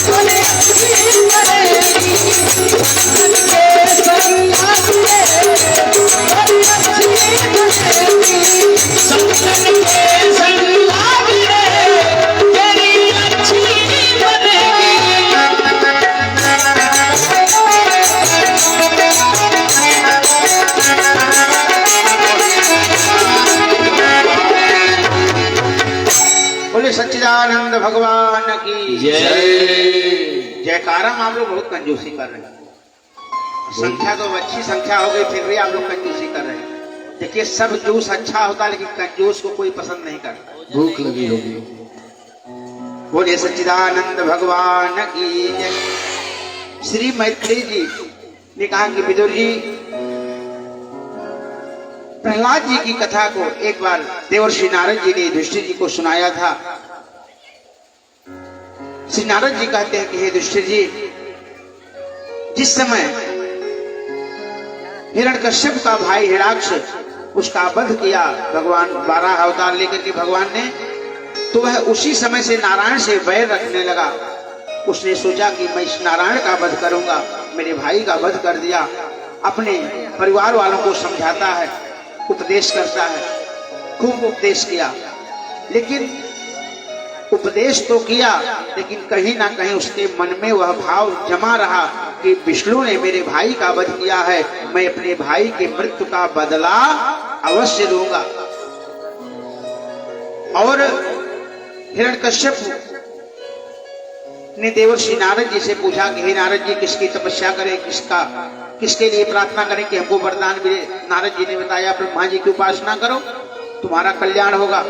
बोले अच्छी बनेगी। संतन के संग लागे बोले अच्छी बनेगी। संतन के संग लागे तेरी अच्छी बनेगी। बोले सच्चिदानंद भगवान की जय। जयकारा में आप लोग बहुत कंजूसी कर रहे हैं। संख्या तो अच्छी संख्या हो गई, फिर भी आप लोग कंजूसी कर रहे हैं। देखिए सब जूस अच्छा होता है, लेकिन कंजूस को कोई पसंद नहीं करता। भूख लगी होगी। बोले सच्चिदानंद भगवान की जय। श्री मैत्री जी ने कहा कि विदुर जी, प्रहलाद जी की कथा को एक बार देवर्षि नारद जी ने युधिष्ठिर जी को सुनाया था। श्री नारद जी कहते हैं कि हे युधिष्ठिर जी, जिस समय हिरण्यकश्यप का भाई हिरण्याक्ष उसका वध किया भगवान 12 अवतार लेकर के भगवान ने, तो वह उसी समय से नारायण से वैर रखने लगा। उसने सोचा कि मैं इस नारायण का वध करूंगा, मेरे भाई का वध कर दिया। अपने परिवार वालों को समझाता है, उपदेश करता है, खूब उपदेश किया, लेकिन उपदेश तो किया, लेकिन कहीं ना कहीं उसके मन में वह भाव जमा रहा कि विष्णु ने मेरे भाई का वध किया है, मैं अपने भाई के मृत्यु का बदला अवश्य लूंगा। और हिरण्यकश्यप ने देवर्षि नारद जी से पूछा कि हे नारद जी, किसकी तपस्या करें, किसके लिए प्रार्थना करें कि हमको वरदान मिले। नारद जी ने बताया ब्रह्मा जी की उपासना करो, तुम्हारा कल्याण होगा।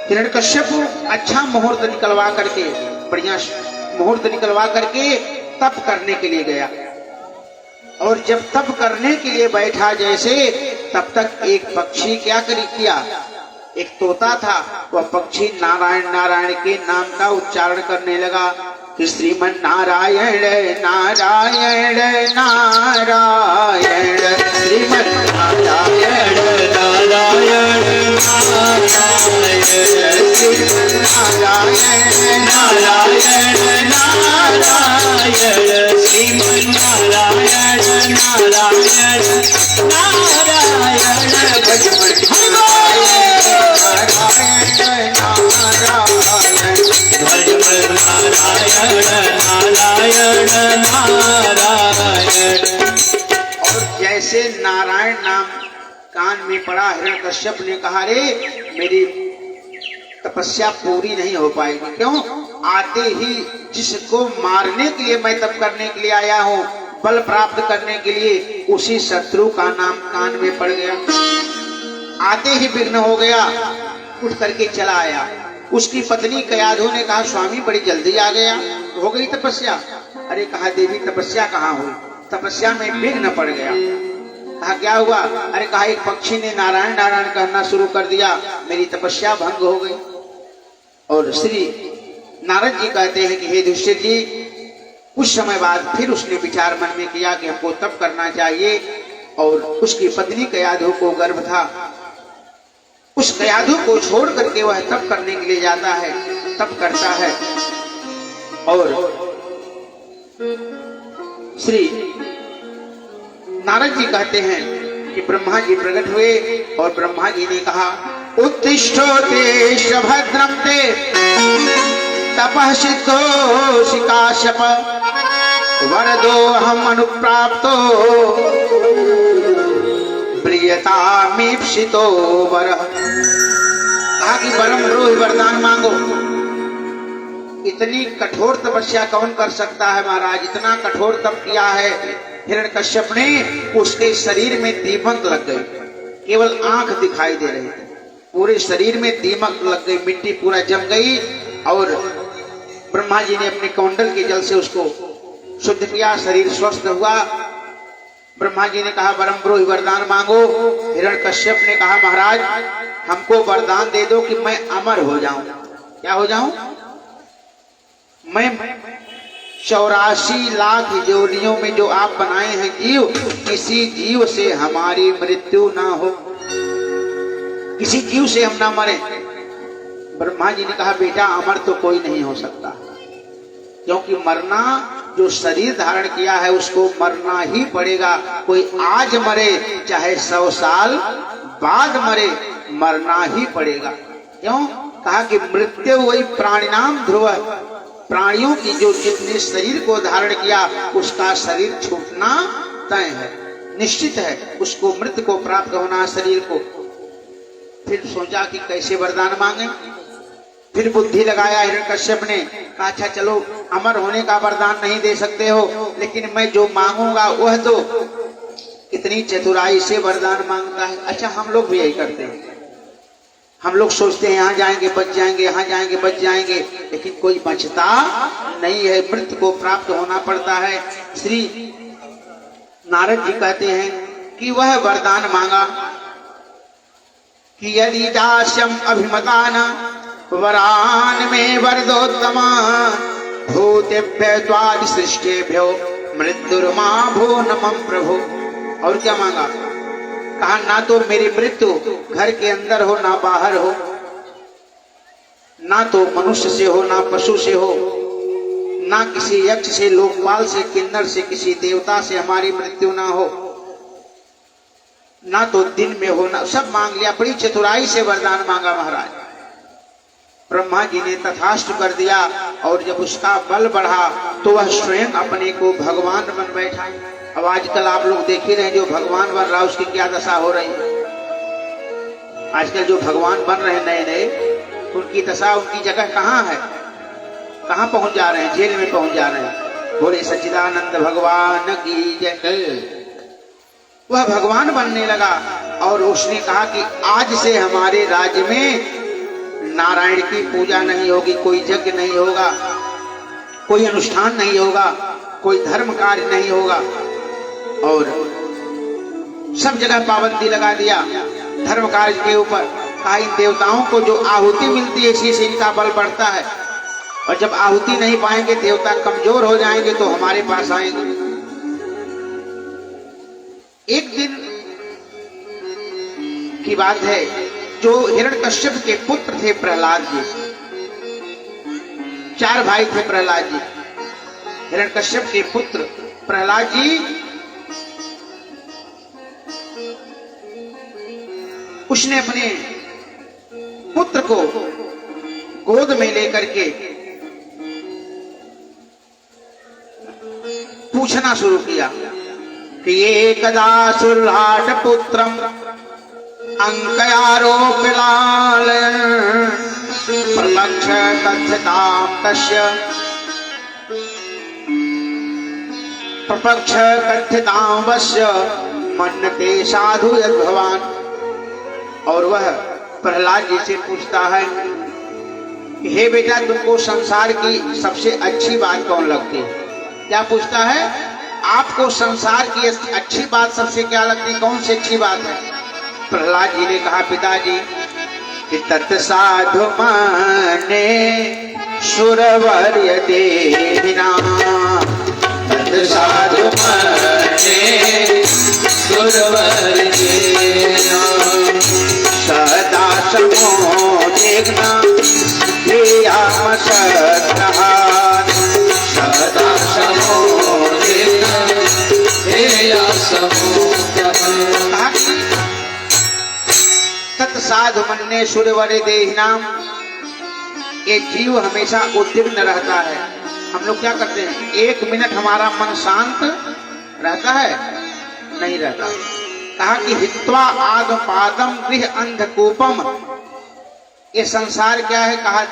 हिरण्यकश्यप अच्छा मुहूर्त निकलवा करके, बढ़िया मुहूर्त निकलवा करके तप करने के लिए गया। और जब तप करने के लिए बैठा जैसे, तब तक एक पक्षी क्या किया, एक तोता था, वह पक्षी नारायण नारायण के नाम का उच्चारण करने लगा कि श्रीमन नारायण नारायण नारायण, श्रीमन नारायण नारायण नारायण, श्रीमन नारायण नारायण नारायण, श्रीमन नारायण नारायण नारायण। नारायण नारायण नारायण। और जैसे नारायण नाम कान में पड़ा, हिरण्यकश्यप ने कहा, रे मेरी तपस्या पूरी नहीं हो पाएगी। क्यों? आते ही जिसको मारने के लिए मैं तप करने के लिए आया हूँ, बल प्राप्त करने के लिए, उसी शत्रु का नाम कान में पड़ गया। आते ही विघ्न हो गया, उठ करके चला आया। उसकी पत्नी कयाधु ने कहा, स्वामी बड़ी जल्दी आ गया, हो गई तपस्या? अरे कहा, देवी तपस्या कहाँ हुई, तपस्या में विघ्न पड़ गया। कहा क्या हुआ? अरे कहा, एक पक्षी ने नारायण नारायण कहना शुरू कर दिया, मेरी तपस्या भंग हो गई। और श्री नारद जी कहते हैं कि हे युधिष्ठिर जी, कुछ समय बाद फिर उसने विचार मन में किया कि हमको तप करना चाहिए। और उसकी पत्नी कयाधु को गर्भ था, उस कयाधु को छोड़ करके वह तप करने के लिए जाता है, तप करता है। और श्री नारद जी कहते हैं कि ब्रह्मा जी प्रकट हुए और ब्रह्मा जी ने कहा, उत्तिष्ठोत्तिष्ठ भद्रं ते तपः सिद्धोऽसि काश्यप वरदोऽहम् अनुप्राप्तो प्रियतामीप्सितो वरः। कहा कि परम रोहि वरदान मांगो। इतनी कठोर तपस्या कौन कर सकता है महाराज? इतना कठोर तप किया है हिरण्यकश्यप ने, उसके शरीर में दीमक लग गई, केवल आंख दिखाई दे रही थी, पूरे शरीर में दीमक लग गई, मिट्टी पूरा जम गई। और ब्रह्मा जी ने अपने कौंडल के जल से उसको शुद्ध किया, शरीर स्वस्थ हुआ। ब्रह्मा जी ने कहा, परम रोहि वरदान मांगो। हिरण्यकश्यप ने कहा, महाराज हमको वरदान दे दो कि मैं अमर हो जाऊं। क्या हो जाऊं? मैं 84 लाख योनियों में जो आप बनाए हैं जीव, किसी जीव से हमारी मृत्यु ना हो, किसी जीव से हम ना मरे। ब्रह्मा जी ने कहा, बेटा अमर तो कोई नहीं हो सकता, क्योंकि मरना, जो शरीर धारण किया है उसको मरना ही पड़ेगा। कोई आज मरे चाहे 100 साल बाद मरे, मरना ही पड़ेगा। क्यों? कहा कि मृत्यु वही प्राणिनाम ध्रुव, प्राणियों की जो जितने शरीर को धारण किया उसका शरीर छूटना तय है, निश्चित है, उसको मृत्यु को प्राप्त होना शरीर को। फिर सोचा कि कैसे वरदान मांगे। फिर बुद्धि लगाया हिरण्यकश्यप ने, कहा अच्छा चलो अमर होने का वरदान नहीं दे सकते हो, लेकिन मैं जो मांगूंगा वह तो इतनी चतुराई से वरदान मांगता है। अच्छा हम लोग भी यही करते हैं, हम लोग सोचते हैं यहाँ जाएंगे बच जाएंगे, यहाँ जाएंगे बच जाएंगे, लेकिन कोई बचता नहीं है, मृत्यु को प्राप्त होना पड़ता है। श्री नारद जी कहते हैं कि वह वरदान मांगा कि यदि दास्यम अभिमतान वरान में वरदोत्तमा भूतेभ्य त्वादि सृष्टिभ्यो मृत्युर्मा भो नमः प्रभु। और क्या मांगा? कहा ना तो मेरी मृत्यु घर के अंदर हो ना बाहर हो, ना तो मनुष्य से हो ना पशु से हो, ना किसी यक्ष से, लोकपाल से, किन्नर से, किसी देवता से हमारी मृत्यु ना हो, ना तो दिन में हो, ना, सब मांग लिया। बड़ी चतुराई से वरदान मांगा महाराज। ब्रह्मा जी ने तथास्तु कर दिया। और जब उसका बल बढ़ा तो वह स्वयं अपने को भगवान बन बैठा। अब आजकल आप लोग देख ही रहे, जो भगवान बन रहा है उसकी क्या दशा हो रही है। आजकल जो भगवान बन रहे हैं नए नए, उनकी दशा, उनकी जगह कहाँ है, कहाँ पहुंच जा रहे हैं? जेल में पहुंच जा रहे हैं। बोले सच्चिदानंद भगवान की जय। वह भगवान बनने लगा और उसने कहा कि आज से हमारे राज्य में नारायण की पूजा नहीं होगी, कोई यज्ञ नहीं होगा, कोई अनुष्ठान नहीं होगा, कोई धर्म कार्य नहीं होगा। और सब जगह पाबंदी लगा दिया धर्म कार्य के ऊपर। कहा इन देवताओं को जो आहुति मिलती है इसी से इनका बल बढ़ता है, और जब आहुति नहीं पाएंगे, देवता कमजोर हो जाएंगे तो हमारे पास आएंगे। एक दिन की बात है, जो हिरण्यकश्यप के पुत्र थे प्रहलाद जी, 4 भाई थे प्रहलाद जी। हिरण्यकश्यप के पुत्र प्रहलाद जी उसने अपने पुत्र को गोद में लेकर के पूछना शुरू किया कि ये कदा सुरहाट पुत्रम अंकयारोप्य लालयन् प्रलक्ष कथ्यतां तस्य प्रपक्ष कथ्यतां वश्य मन्यते साधु यद् भवान्। और वह प्रहलाद जी से पूछता है कि हे बेटा, तुमको संसार की सबसे अच्छी बात कौन लगती है? क्या पूछता है? आपको संसार की अच्छी बात सबसे क्या लगती, कौन सी अच्छी बात है? प्रहलाद जी ने कहा, पिताजी कि तत्साधु माने सुरवर्य देहिना, तत्साधु माने सुरवर्य देहिना, सदा समोदेघ्ना ध्येयाम सद्ग्रहान्, सदा समोदेघ्ना ध्येयाम सद्ग्रहान्। तत्साधु मन्ये सूर्यवर्य देहिनाम, ये जीव हमेशा उद्विग्न रहता है। हम लोग क्या करते हैं, एक मिनट हमारा मन शांत रहता है? नहीं रहता। कहा कि हित्वा आद पादम गृह अंधकूपम, ये संसार क्या है? कहा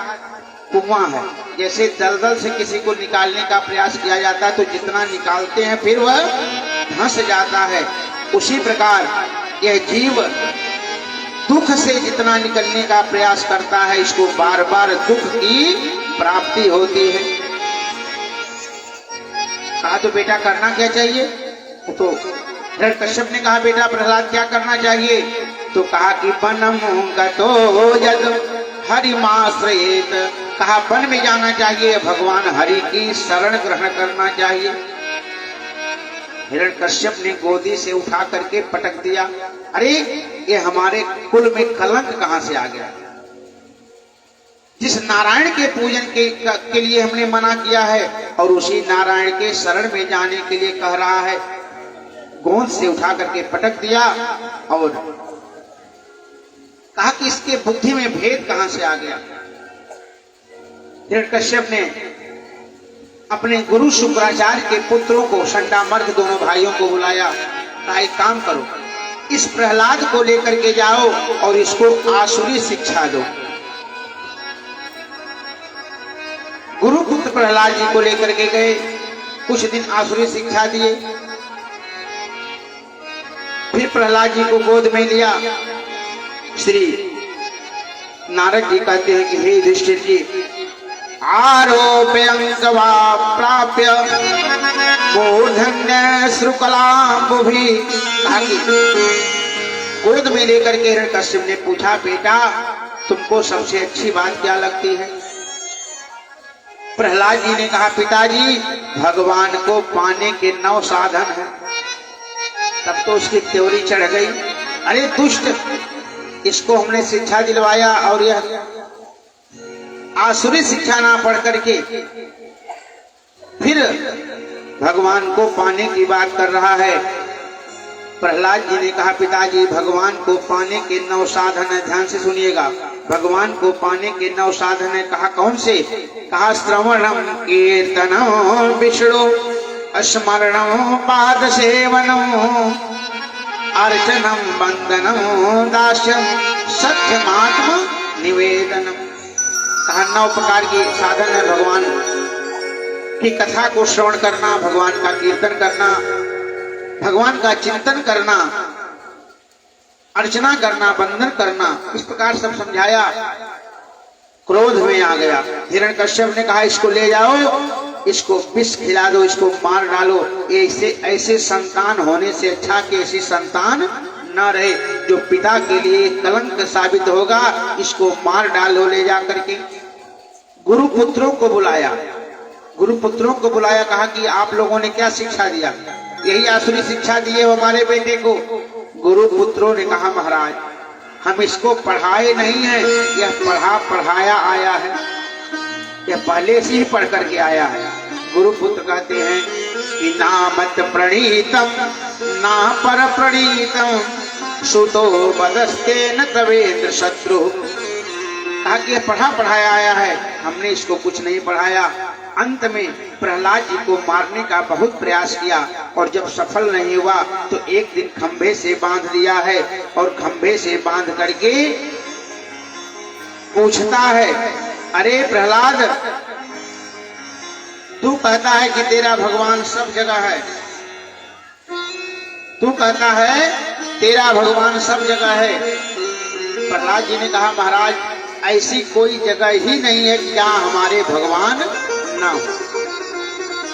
कुआं है। जैसे दलदल से किसी को निकालने का प्रयास किया जाता है तो जितना निकालते हैं फिर वह धंस जाता है, उसी प्रकार यह जीव दुख से जितना निकलने का प्रयास करता है, इसको बार बार दुख की प्राप्ति होती है। कहा तो बेटा करना क्या चाहिए? तो हिरण्यकश्यप ने कहा, बेटा प्रहलाद क्या करना चाहिए? तो कहा कि वनम गतो यद हरिमाश्रयेत, कहा वन में जाना चाहिए, भगवान हरि की शरण ग्रहण करना चाहिए। हिरण्यकश्यप ने गोदी से उठा करके पटक दिया, अरे ये हमारे कुल में कलंक कहां से आ गया? जिस नारायण के पूजन के लिए हमने मना किया है और उसी नारायण के शरण में जाने के लिए कह रहा है। गोद से उठा करके पटक दिया और कहा कि इसके बुद्धि में भेद कहां से आ गया? हिरण्यकश्यप ने अपने गुरु शुक्राचार्य के पुत्रों को, संडामर्क दोनों भाइयों को बुलाया, कहा एक काम करो, इस प्रहलाद को लेकर के जाओ और इसको आसुरी शिक्षा दो। गुरुपुत्र प्रहलाद जी को लेकर के गए, कुछ दिन आसुरी शिक्षा दिए, फिर प्रहलाद जी को गोद में लिया। श्री नारद जी कहते हैं कि हे युधिष्ठिर जी, आरोप्यंगवा प्राप्य मूर्धन्य श्रुकलाम्बुभि, गोद में लेकर के हिरण्यकश्यप ने पूछा, बेटा तुमको सबसे अच्छी बात क्या लगती है? प्रहलाद जी ने कहा, पिताजी भगवान को पाने के 9 साधन हैं। तब तो उसकी त्योरी चढ़ गई, अरे दुष्ट, इसको हमने शिक्षा दिलवाया और यह आसुरी शिक्षा ना पढ़ करके फिर भगवान को पाने की बात कर रहा है। प्रहलाद जी ने कहा, पिताजी भगवान को पाने के 9 साधन है, ध्यान से सुनिएगा। भगवान को पाने के 9 साधन है। कहा कौन से? कहा श्रवणम कीर्तनम विष्णु स्मरणम पाद सेवनम अर्चनम वंदनम दास्यम सत्यमात्म निवेदनम। कहा 9 प्रकार के साधन है भगवान की कथा को श्रवण करना, भगवान का कीर्तन करना, भगवान का चिंतन करना, अर्चना करना, वंदन करना, इस प्रकार सब समझाया। क्रोध में आ गया। हिरण्यकश्यप ने कहा, इसको ले जाओ, इसको विष खिला दो, इसको मार डालो। ऐसे संतान होने से अच्छा कि ऐसी संतान न रहे जो पिता के लिए कलंक साबित होगा। इसको मार डालो ले जा करके। गुरुपुत्रों को बुलाया, गुरुपुत्रों को बुलाया, कहा कि आप लोगों ने क्या शिक्षा दिया? यही आसुरी शिक्षा दी है हमारे बेटे को। गुरुपुत्रों ने कहा, महाराज हम इसको पढ़ाए नहीं है, यह पढ़ाया आया है, यह पहले से ही पढ़ करके आया है। गुरुपुत्र कहते हैं कि नामत प्रणीतम ना पर प्रणीतम सुतो बदस्ते न तवेन्द्र शत्रु। कहा कि यह पढ़ाया आया है, हमने इसको कुछ नहीं पढ़ाया। अंत में प्रहलाद जी को मारने का बहुत प्रयास किया और जब सफल नहीं हुआ तो एक दिन खंभे से बांध दिया है और खंभे से बांध करके पूछता है, अरे प्रहलाद, तू कहता है कि तेरा भगवान सब जगह है, तू कहता है तेरा भगवान सब जगह है। प्रहलाद जी ने कहा, महाराज ऐसी कोई जगह ही नहीं है जहाँ हमारे भगवान ना हो।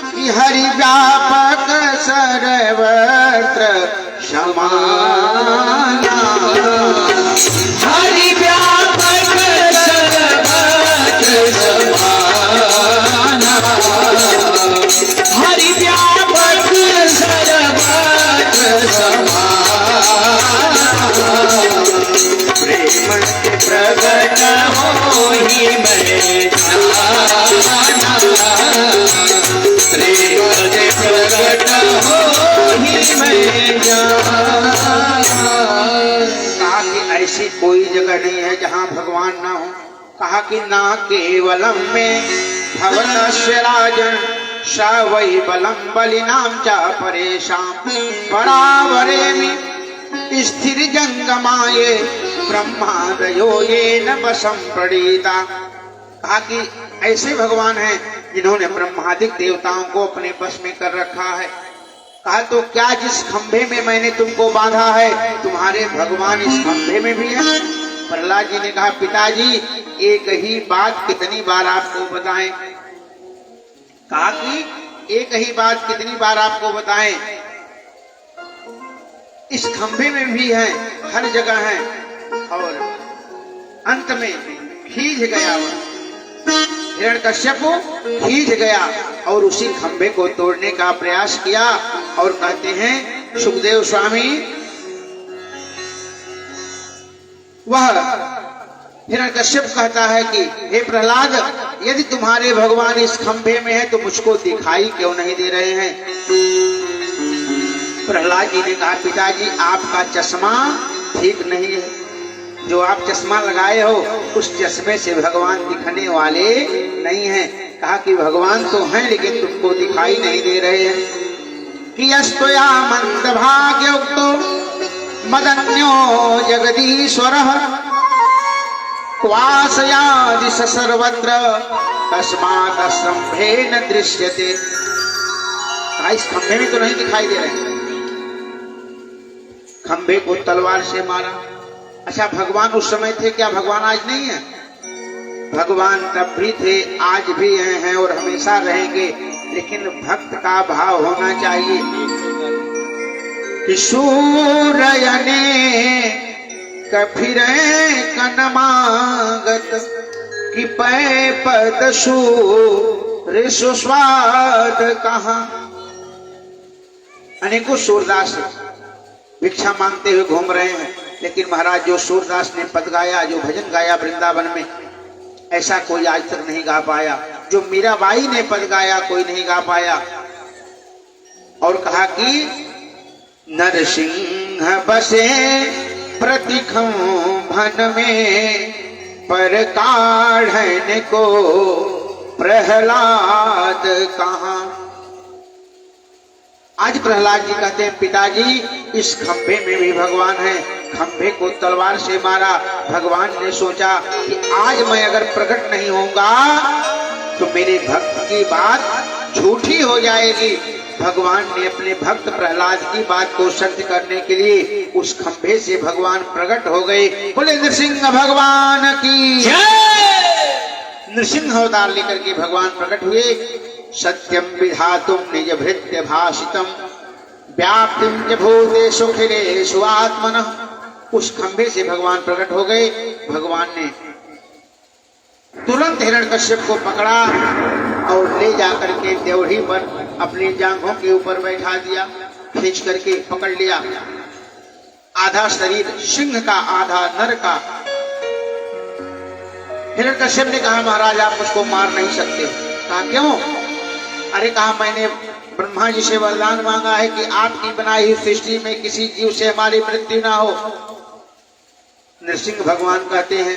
कि हरि व्यापक सर्वत्र समाना, हरि व्यापक सर्वत्र समाना, हरि व्यापक सर्वत्र समाना, प्रेम के प्रगट होहि मैं जाना, प्रेम के प्रगट होहि मैं जाना। कहा कि ऐसी कोई जगह नहीं है जहाँ भगवान ना हो। कहा कि ना केवलम में भवतस्य राजन स वै बलम बलिनाम च परेशान परावरे में स्थिर जंगमाये ब्रह्मादयो ये न बसम प्रणीता। कहा कि ऐसे भगवान हैं जिन्होंने ब्रह्मादिक देवताओं को अपने बस में कर रखा है। कहा तो क्या जिस खंभे में मैंने तुमको बांधा है तुम्हारे भगवान इस खंभे में भी है? प्रहलाद जी ने कहा, पिताजी एक ही बात कितनी बार आपको बताएं? कहा कि एक ही बात कितनी बार आपको बताएं? इस खंभे में भी है, हर जगह है। और अंत में खींच गया हिरण्यकश्यप खींच गया और उसी खंभे को तोड़ने का प्रयास किया। और कहते हैं सुखदेव स्वामी, वह हिरण्यकश्यप कहता है कि हे प्रहलाद, यदि तुम्हारे भगवान इस खंभे में है तो मुझको दिखाई क्यों नहीं दे रहे हैं? प्रहलाद जी ने कहा, पिताजी आपका चश्मा ठीक नहीं है। जो आप चश्मा लगाए हो उस चश्मे से भगवान दिखने वाले नहीं हैं। कहा कि भगवान तो हैं लेकिन तुमको दिखाई नहीं दे रहे हैं। कि अस्तया मंद भाग्योक्तो मदन्यो जगदीश्वरः क्वासयादि सर्वत्र तस्मात् स्तंभेन दृश्यते। इस खंभे में तो नहीं दिखाई दे रहे। खंभे को तलवार से मारा। अच्छा, भगवान उस समय थे क्या? भगवान आज नहीं है। भगवान तब भी थे, आज भी हैं और हमेशा रहेंगे। लेकिन भक्त का भाव होना चाहिए कि सूरयने कफिरे कनमागत कि पै पद सुस्वाद कहा। अनेकों सूरदास भिक्षा मांगते हुए घूम रहे हैं, लेकिन महाराज जो सूरदास ने पद गाया, जो भजन गाया वृंदावन में, ऐसा कोई आज तक नहीं गा पाया। जो मीराबाई ने पद गाया कोई नहीं गा पाया। और कहा कि नरसिंह बसे प्रतिखंभन में पर काढ़ने को प्रहलाद कहाँ। आज प्रहलाद जी कहते हैं, पिताजी इस खंभे में भी भगवान है। खंभे को तलवार से मारा। भगवान ने सोचा कि आज मैं अगर प्रकट नहीं होऊंगा तो मेरे भक्त की बात झूठी हो जाएगी। भगवान ने अपने भक्त प्रहलाद की बात को सत्य करने के लिए उस खंभे से भगवान प्रकट हो गए। बोले नृसिंह भगवान की जय। नृसिंह अवतार लेकर के भगवान प्रकट हुए। सत्यम विधातुम निज भृत्य भाषितम व्याप्तिम च भूतेषु खिलेषु आत्मनः। उस खंभे से भगवान प्रकट हो गए। भगवान ने तुरंत हिरण्यकश्यप को पकड़ा और ले जाकर के देवढ़ी पर अपनी जांघों के ऊपर बैठा दिया। खींच करके पकड़ लिया। आधा शरीर सिंह का, आधा नर का। हिरण्यकश्यप ने कहा, महाराज आप मुझको मार नहीं सकते। कहा क्यों? अरे कहा, मैंने ब्रह्मा जी से वरदान मांगा है कि आपकी बनाई हुई सृष्टि में किसी जीव से हमारी मृत्यु ना हो। नृसिंह भगवान कहते हैं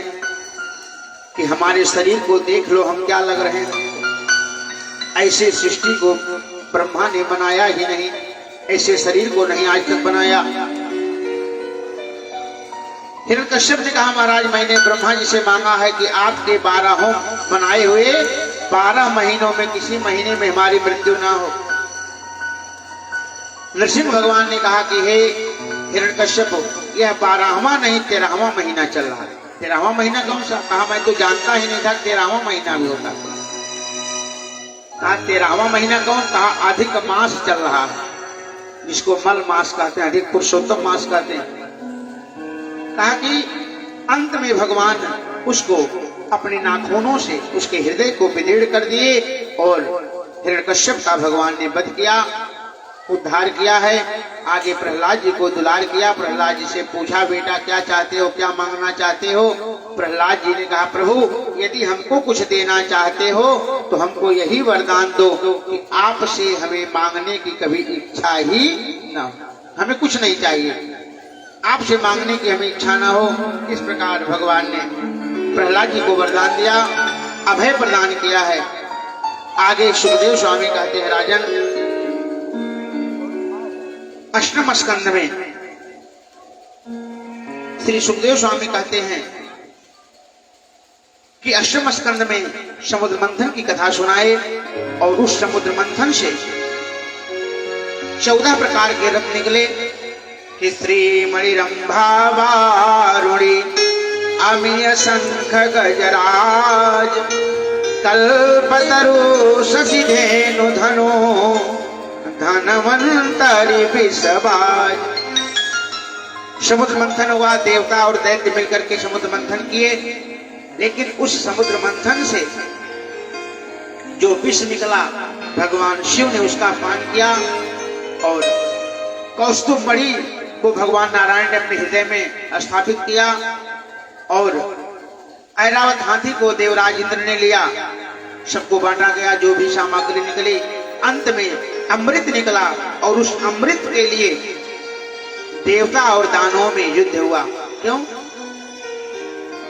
कि हमारे शरीर को देख लो, हम क्या लग रहे हैं। ऐसे सृष्टि को ब्रह्मा ने बनाया ही नहीं, ऐसे शरीर को नहीं आज तक बनाया। हिरण्यकश्यप ने कहा महाराज मैंने ब्रह्मा जी से मांगा है कि आपके 12 बनाए हुए 12 महीनों में किसी महीने में हमारी मृत्यु ना हो। नरसिंह भगवान ने कहा कि हे हिरण्यकश्यप, यह 12वां नहीं 13वां महीना चल रहा है। 13वां महीना कौन सा? कहा मैं तो जानता ही नहीं था 13वां महीना भी होता। कहा 13वां महीना कौन? कहा अधिक मास चल रहा है, जिसको मल मास कहते हैं, अधिक पुरुषोत्तम मास कहते हैं। कहा कि अंत में भगवान उसको अपने नाखूनों से उसके हृदय को विदीर्ण कर दिए और हिरण्यकश्यप का भगवान ने वध किया, उद्धार किया है। आगे प्रहलाद जी को दुलार किया। प्रहलाद जी से पूछा बेटा क्या चाहते हो, क्या मांगना चाहते हो? प्रहलाद जी ने कहा प्रभु यदि हमको कुछ देना चाहते हो तो हमको यही वरदान दो कि आपसे हमें मांगने की कभी इच्छा ही ना हो, हमें कुछ नहीं चाहिए, आपसे मांगने की हमें इच्छा ना हो। इस प्रकार भगवान ने प्रहलाद जी को वरदान दिया, अभय प्रदान किया है। आगे सुखदेव स्वामी कहते हैं राजन, अष्टम स्कंध में श्री सुखदेव स्वामी कहते हैं कि अष्टम स्कंध में समुद्र मंथन की कथा सुनाए और उस समुद्र मंथन से 14 प्रकार के रत्न निकले कि श्री मणिरंभा वारुणी अमीय शंख गजराज कल्पतरु शशि धेनु धनो धनवंतरि विषबाज। समुद्र मंथन हुआ, देवता और दैत्य मिलकर के समुद्र मंथन किए, लेकिन उस समुद्र मंथन से जो विष निकला भगवान शिव ने उसका पान किया और कौस्तुभ मणि को भगवान नारायण ने अपने हृदय में स्थापित किया और ऐरावत हाथी को देवराज इंद्र ने लिया, सबको बांटा गया जो भी सामग्री निकली। अंत में अमृत निकला और उस अमृत के लिए देवता और दानवों में युद्ध हुआ। क्यों?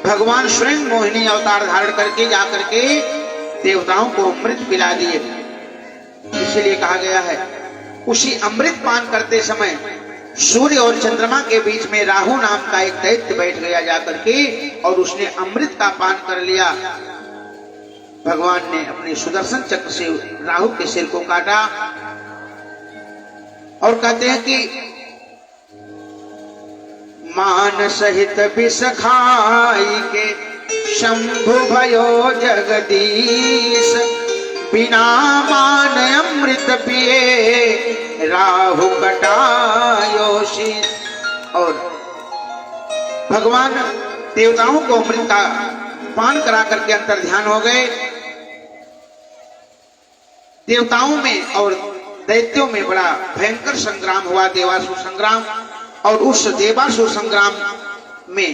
भगवान स्वयं मोहिनी अवतार धारण करके जाकर के देवताओं को अमृत पिला दिए। इसलिए कहा गया है उसी अमृत पान करते समय सूर्य और चंद्रमा के बीच में राहु नाम का एक दैत्य बैठ गया जाकर के और उसने अमृत का पान कर लिया। भगवान ने अपने सुदर्शन चक्र से राहु के सिर को काटा और कहते हैं कि मान सहित विष खाई के शंभु भयो जगदीश बिना मान अमृत पिए राहु कटायोशी। और भगवान देवताओं को अमृत का पान करा करके अंतर ध्यान हो गए। देवताओं में और दैत्यों में बड़ा भयंकर संग्राम हुआ, देवासुर संग्राम। और उस देवासुर संग्राम में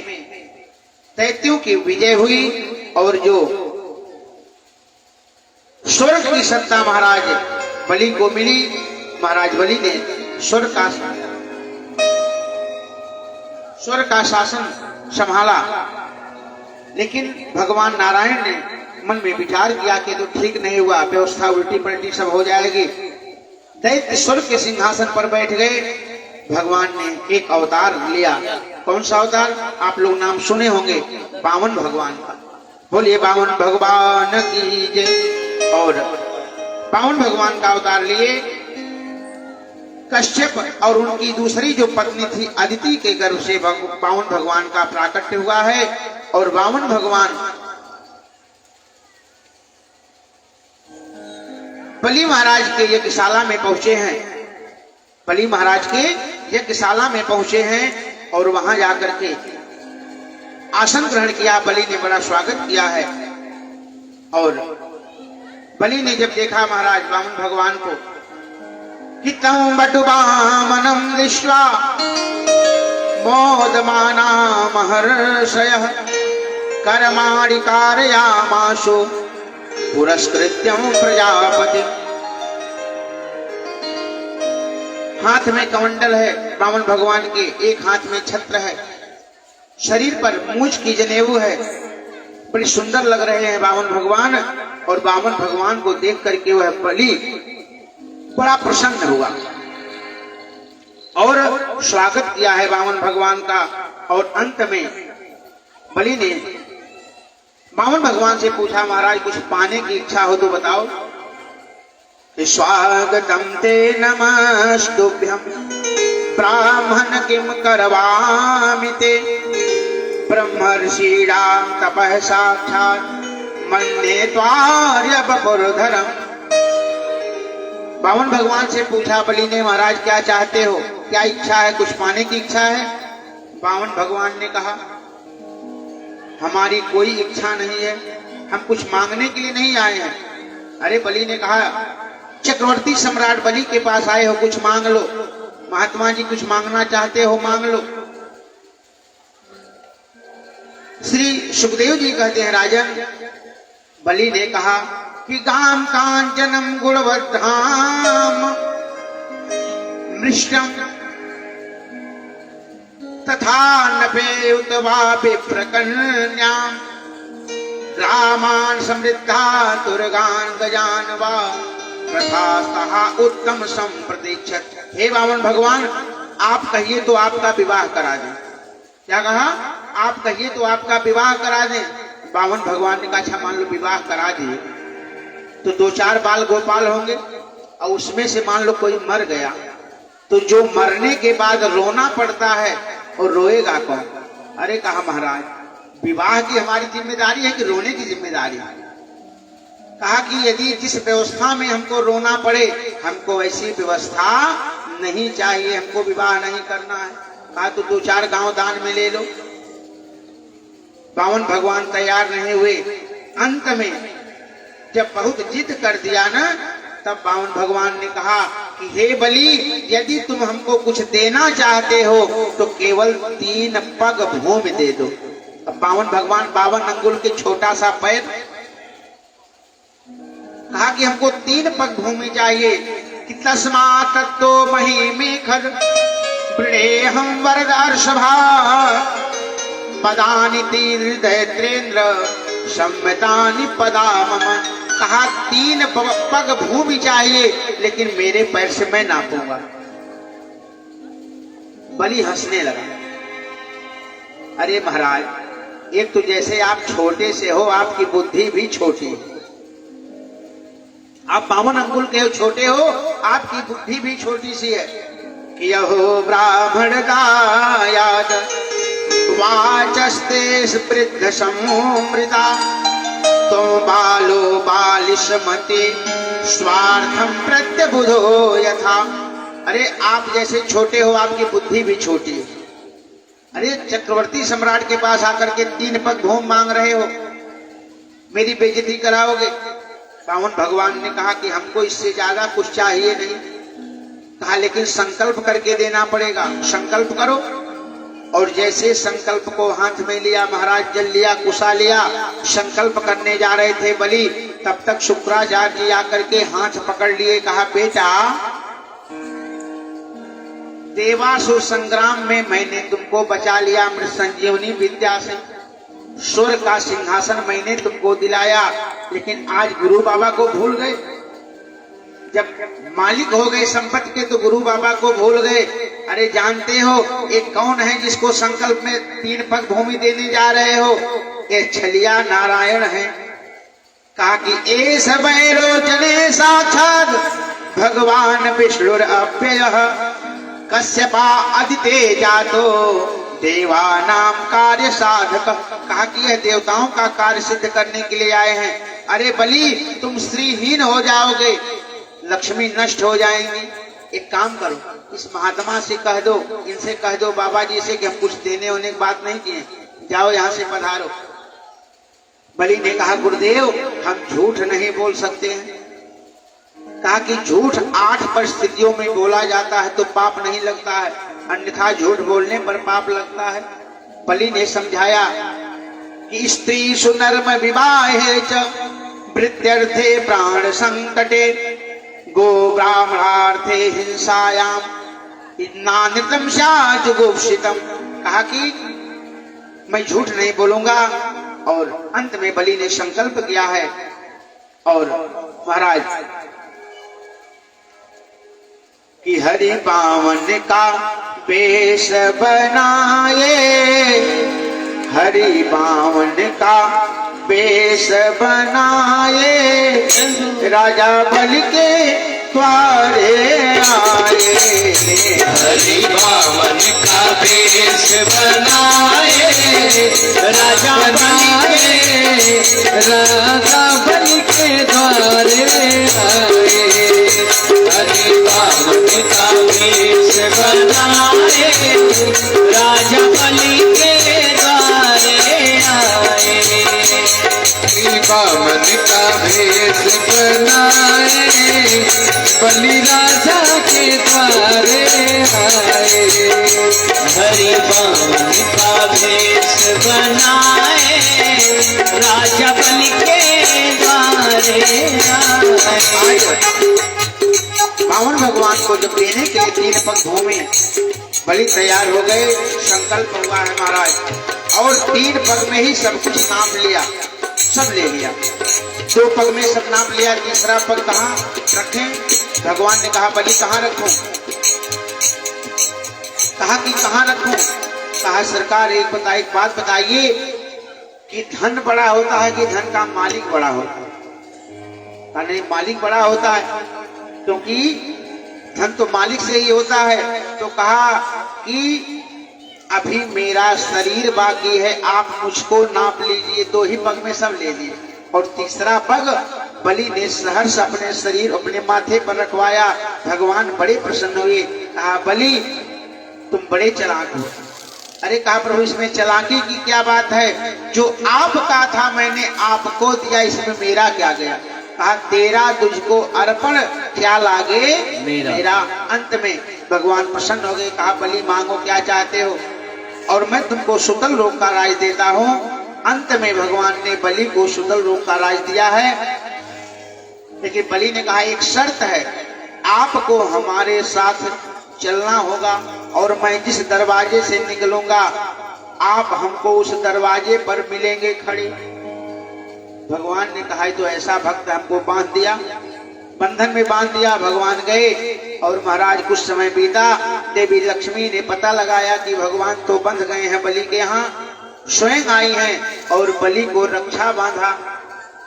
दैत्यों की विजय हुई और जो स्वर्ग की सत्ता महाराज बलि को मिली, महाराज बलि ने स्वर्ग का शासन संभाला। लेकिन भगवान नारायण ने मन में विचार किया कि तो ठीक नहीं हुआ, व्यवस्था उल्टी पलटी सब हो जाएगी। दैत्य स्वर्ग के सिंहासन पर बैठ गए। भगवान ने एक अवतार लिया। कौन सा अवतार? आप लोग नाम सुने होंगे, वामन भगवान का। बोलिए वामन भगवान की जय। और वामन भगवान का अवतार लिए कश्यप और उनकी दूसरी जो पत्नी थी अदिति के गर्भ से वामन भगवान का प्राकट्य हुआ है। और वामन भगवान बलि महाराज के यज्ञशाला में पहुंचे हैं। बलि महाराज के यज्ञशाला में पहुंचे हैं और वहां जाकर के आसन ग्रहण किया। बलि ने बड़ा स्वागत किया है। और बलि ने जब देखा महाराज वामन भगवान को कि तम बटुवामनम दृष्ट्वा मोदमाना महर्षयः कर्माणि कारयामाशु पुरस्कृत्यं प्रजापति। हाथ में कमंडल है वामन भगवान के, एक हाथ में छत्र है, शरीर पर मूंछ की जनेऊ है, बड़ी सुंदर लग रहे हैं वामन भगवान। और बामन भगवान को देख करके वह बलि बड़ा प्रसन्न हुआ और स्वागत किया है बामन भगवान का। और अंत में बलि ने बामन भगवान से पूछा, महाराज कुछ पाने की इच्छा हो तो बताओ। स्वागतम ते नमस्तुभ्यं ब्राह्मण किम करवामि ते ब्रह्मर्षीणां तपः साक्षात् मन्ये त्वार्य वपुर्धरम्। बामन भगवान से पूछा बलि ने, महाराज क्या चाहते हो, क्या इच्छा है, कुछ पाने की इच्छा है? बामन भगवान ने कहा, हमारी कोई इच्छा नहीं है, हम कुछ मांगने के लिए नहीं आए हैं। अरे बलि ने कहा, चक्रवर्ती सम्राट बलि के पास आए हो, कुछ मांग लो। महात्मा जी कुछ मांगना चाहते हो, मांग लो। श्री सुखदेव जी कहते हैं, राजन बलि ने कहा कि गाम कांचनम गुणवद्धाम मृष्टम तथा नभे उतवा विप्रकन्याम रामान समृद्धा दुर्गान गजान वा प्रथास्तहा उत्तम संप्रतीक्षत। हे बामन भगवान, आप कहिए तो आपका विवाह करा दें। क्या कहा? आप कहिए तो आपका विवाह करा दें। बामन भगवान ने कहा, अच्छा मान लो विवाह करा दिए तो 2-4 बाल गोपाल होंगे, और उसमें से मान लो कोई मर गया तो जो मरने के बाद रोना पड़ता है और रोएगा कौन? अरे कहा, महाराज विवाह की हमारी जिम्मेदारी है कि रोने की जिम्मेदारी है? कहा कि यदि जिस व्यवस्था में हमको रोना पड़े, हमको ऐसी व्यवस्था नहीं चाहिए, हमको विवाह नहीं करना है। कहा तो 2-4 गांव दान में ले लो। बामन भगवान तैयार नहीं हुए। अंत में जब बहुत जिद कर दिया ना, तब बामन भगवान ने कहा कि हे बलि, यदि तुम हमको कुछ देना चाहते हो तो केवल 3 पग भूमि दे दो। अब बामन भगवान 52 अंगुल के छोटा सा पैर, कहा कि हमको 3 पग भूमि चाहिए। कितना तत्तो महिमे खद प्रणय हम वरदार्षभा पदानि तीर्धेन्द्र सम्मतानि पदा मम। कहा 3 पग भूमि चाहिए, लेकिन मेरे पैर से मैं नापूंगा। बलि हंसने लगा। अरे महाराज, एक तो जैसे आप छोटे से हो, आपकी बुद्धि भी छोटी है। आप 52 अंगुल के छोटे हो, आपकी बुद्धि भी छोटी सी है। यहो ब्राह्मण दायाद वाचस्ते वृद्ध समूमृता तो बालो बालिशमते स्वार्थम प्रत्यबुधो यथा। अरे आप जैसे छोटे हो, आपकी बुद्धि भी छोटी है। अरे चक्रवर्ती सम्राट के पास आकर के 3 पग भूमि मांग रहे हो, मेरी बेइज्जती कराओगे। बामन भगवान ने कहा कि हमको इससे ज्यादा कुछ चाहिए नहीं। कहा लेकिन संकल्प करके देना पड़ेगा। संकल्प करो। और जैसे संकल्प को हाथ में लिया, महाराज जल लिया, कुशा लिया, संकल्प करने जा रहे थे बलि, तब तक शुक्राचार्य जी आकर के हाथ पकड़ लिए। कहा बेटा, देवासुर संग्राम में मैंने तुमको बचा लिया अमृत संजीवनी विद्या से, स्वर्ग का सिंहासन मैंने तुमको दिलाया, लेकिन आज गुरु बाबा को भूल गए। जब मालिक हो गए संपत्ति के तो गुरु बाबा को भूल गए। अरे जानते हो एक कौन है जिसको संकल्प में 3 पग भूमि देने जा रहे हो? ये छलिया नारायण है। कहा कि ए सबैरोचने साक्षात भगवान विष्णुर अव्ययः कश्यपा अदिते जातो देवानाम कार्य साधक। कहा कि यह देवताओं का कार्य सिद्ध करने के लिए आए हैं। अरे बलि, तुम श्रीहीन हो जाओगे, लक्ष्मी नष्ट हो जाएंगी। एक काम करो, इस महात्मा से कह दो, इनसे कह दो बाबा जी से कि हम कुछ देने होने की बात नहीं किए, जाओ यहाँ से पधारो। बलि ने कहा गुरुदेव, हम झूठ नहीं बोल सकते हैं। कहा कि झूठ 8 परिस्थितियों में बोला जाता है तो पाप नहीं लगता है, अन्यथा झूठ बोलने पर पाप लगता है। बलि ने समझाया कि स्त्री सुनर्म विवाहे च वृत्यर्थे प्राण संकटे गो ब्राह्मणार्थे हिंसायाम नानितम जुगुप्सितम। कहा कि मैं झूठ नहीं बोलूंगा। और अंत में बलि ने संकल्प किया है और महाराज कि हरि पावन का वेश बनाए, हरि पावन का वेश बनाए, राजा बलि के द्वारे आए। हरि बावन का वेश बनाए, राजा बलि के द्वारे आए। हरि बावन का वेश बनाए, राजा बलि के द्वारे आए। हरि बावन का वेश बनाए, बलि राजा के द्वारे आए। हरि बावन का वेश बनाए, राजा बलि के द्वारे आए। बावन भगवान को जब लेने के लिए 3 पग घूमे, बलि तैयार हो गए, संकल्प हुआ है महाराज, और 3 पग में ही सब कुछ नाप लिया, सब ले लिया। 2 पग में सब नाप लिया, तीसरा पग कहाँ रखें? भगवान ने कहा बलि कहाँ रखूं? कहा कि कहाँ रखूं? कहा सरकार एक बात बताइए कि धन बड़ा होता है कि धन का मालिक बड़ा होता है? कहा नहीं, मालिक बड़ा होता है, क्योंकि धन तो मालिक से ही होता है। तो कहा कि अभी मेरा शरीर बाकी है, आप मुझको नाप लीजिए। 2 ही पग में सब ले लिए, और तीसरा पग बलि ने सहर्ष अपने शरीर अपने माथे पर रखवाया। भगवान बड़े प्रसन्न हुए। कहा बलि तुम बड़े चालाक हो। अरे कहा प्रभु इसमें चालाकी की क्या बात है? जो आपका था मैंने आपको दिया, इसमें मेरा क्या गया? कहा तेरा तुझको अर्पण, क्या लागे मेरा। अंत में भगवान प्रसन्न हो गए। कहा बलि मांगो क्या चाहते हो, और मैं तुमको सुतल लोक का राज देता हूँ। अंत में भगवान ने बलि को सुतल लोक का राज दिया है। लेकिन बलि ने कहा एक शर्त है, आपको हमारे साथ चलना होगा, और मैं जिस दरवाजे से निकलूंगा आप हमको उस दरवाजे पर मिलेंगे खड़े। भगवान ने कहा तो ऐसा भक्त हमको बांध दिया, बंधन में बांध दिया। भगवान गए, और महाराज कुछ समय बीता, देवी लक्ष्मी ने पता लगाया कि भगवान तो बंध गए हैं बलि के यहाँ, स्वयं आई हैं और बलि को रक्षा बांधा,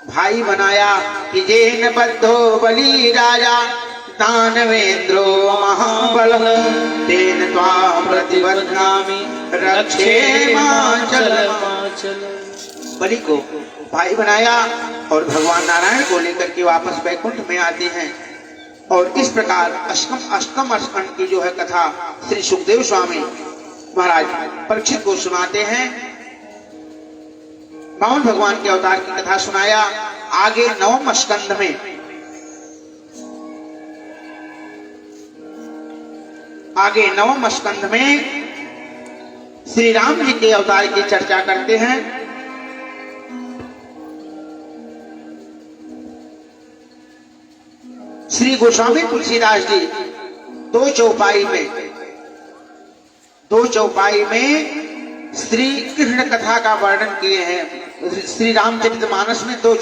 भाई बनाया कि जेन बद्धो बलि राजा दानवेंद्रो महाबल, तेन त्वां प्रतिबध्नामि रक्षे माचल। बलि को भाई बनाया, और भगवान नारायण को लेकर के वापस वैकुंठ में आते हैं। और इस प्रकार अष्टम स्कंद की जो है कथा श्री सुखदेव स्वामी महाराज परीक्षित को सुनाते हैं। 52 भगवान के अवतार की कथा सुनाया। आगे 9वें स्कंद में श्री राम जी के अवतार की चर्चा करते हैं। श्री गोस्वामी तुलसीदास जी 2 चौपाई में श्री कृष्ण कथा का वर्णन किए हैं। श्री रामचरितमानस में 2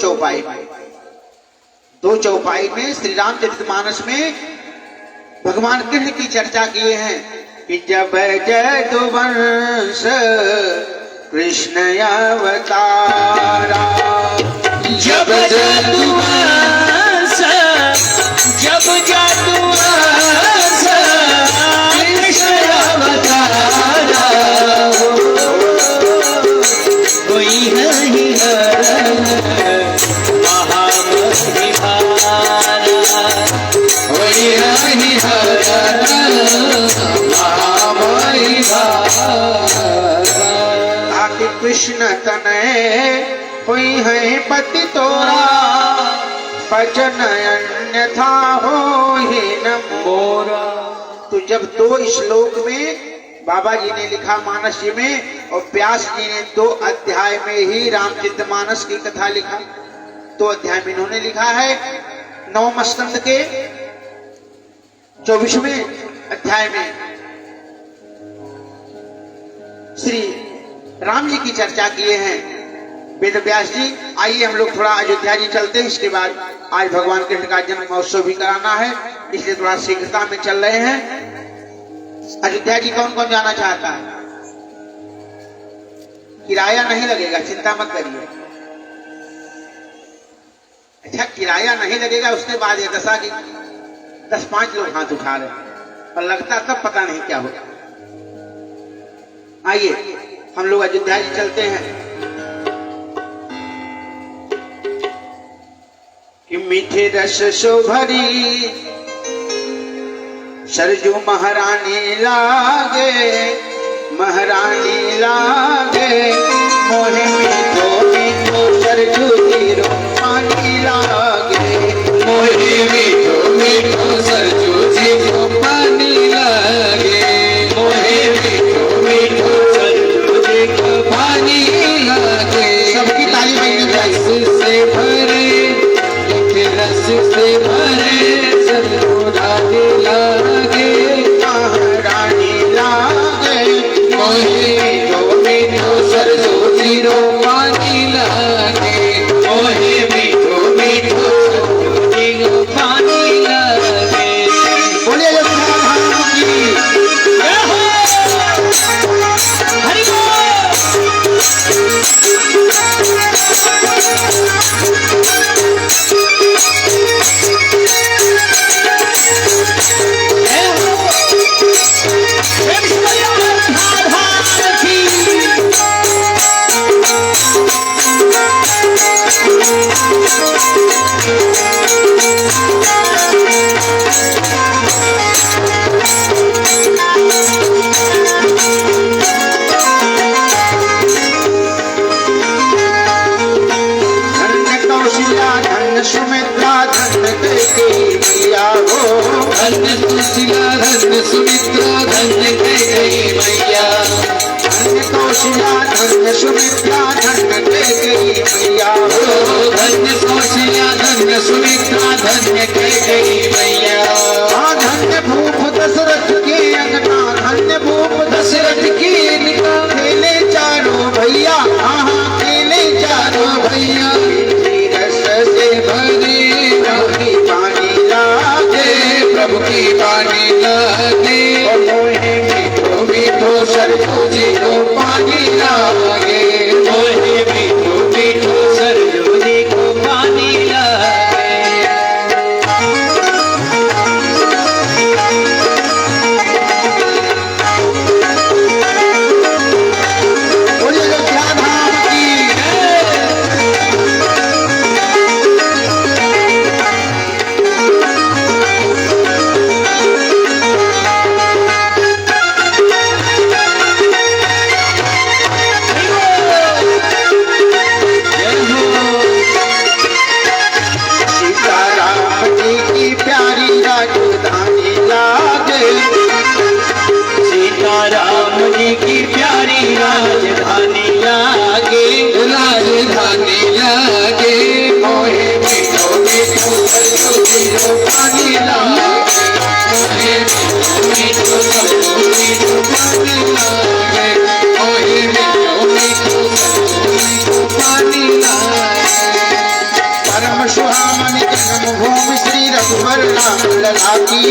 चौपाई में श्री रामचरितमानस में भगवान कृष्ण की चर्चा किए हैं कि जब जदुवंश कृष्ण अवतारा, जब जदुवंश कृष्ण अवतारा, कोई नहीं हरण महामहिमारा, कोई नहीं हरण महामहिमारा। आके कृष्ण तनय हुई है पति तोरा, भजन अन्यथा हो ही न मोरा। तो जब 2 श्लोक में बाबा जी ने लिखा मानस जी में, और व्यास जी ने 2 अध्याय में ही रामचरितमानस की कथा लिखा। 2 अध्याय में इन्होंने लिखा है। 9वें स्कंद के 24वें अध्याय में श्री राम जी की चर्चा किए हैं। वेद व्यास जी, आइए हम लोग थोड़ा अयोध्या जी चलते हैं। इसके बाद आज भगवान कृष्ण का जन्म महोत्सव भी कराना है, इसलिए थोड़ा शीघ्रता में चल रहे हैं। अयोध्या जी कौन कौन जाना चाहता है? किराया नहीं लगेगा, चिंता मत करिए। अच्छा, किराया नहीं लगेगा, उसके बाद ये दशा की 10-5 लोग हाथ उठा रहे हैं, और लगता तब पता नहीं क्या होगा। आइए हम लोग अयोध्या जी चलते हैं। कि मीठे रस शोभरी सरजू महारानी लागे, महारानी लागे, मोहे मीठो मीठो सरजू जीरो पानी लागे, मोहे मीठो मीठो सरजू जीरो पानी लागे, मोहे मीठो मीठो सरजू जीरो पानी लागे। सबकी ताली बजनी चाहिए। रस से भरे, रस से भरे सरजू राधे लागे, महारानी लागे, मोहे मीठो मीठो सरजू जीरो पानी लागे, मोहे मीठो मीठो सरजू जीरो पानी लागे। बोलिए अयोध्या धाम की। हरि धन्य कौशल्या, धन्य सुमित्रा, धन्य कैकेयी मैया हो, धन्य सुशीला, धन्य सुमित्रा, धन्य कैकेयी मैया, धन्य कौशल्या, धन्य सुमित्रा, धन्य कैकेयी मैया हो, धन्य कौशल्या, धन्य सुमित्रा, धन्य कैकेयी मैया। हाँ, धन्य भूप दशरथ के अंगना, धन्य भूप दशरथ की निका खेले चारों भैया, हाँ खेले चारों भैया, मीठी रस से भरे प्रभु की पानी लागे, प्रभु की पानी लागे, और मोहे मीठो मीठो सरजू जीरो पानी लागे, मोहे मीठो मीठो सरजू जी को पानी लागे। बोलिए अयोध्या धाम की। सीताराम जी की प्यारी राजधानी लागे, सीताराम जी की प्यारी राजधानी लागे, राजधानी लागे, मोहे मीठो मीठो सरजू जीरो पानी लागे, मोहे मीठो मीठो सरजू जीरो पानी लागे, मोहे मीठो मीठो सरजू जीरो पानी लागे। परम सुहामन जन्मभूमि श्री रघुवर राम लला की,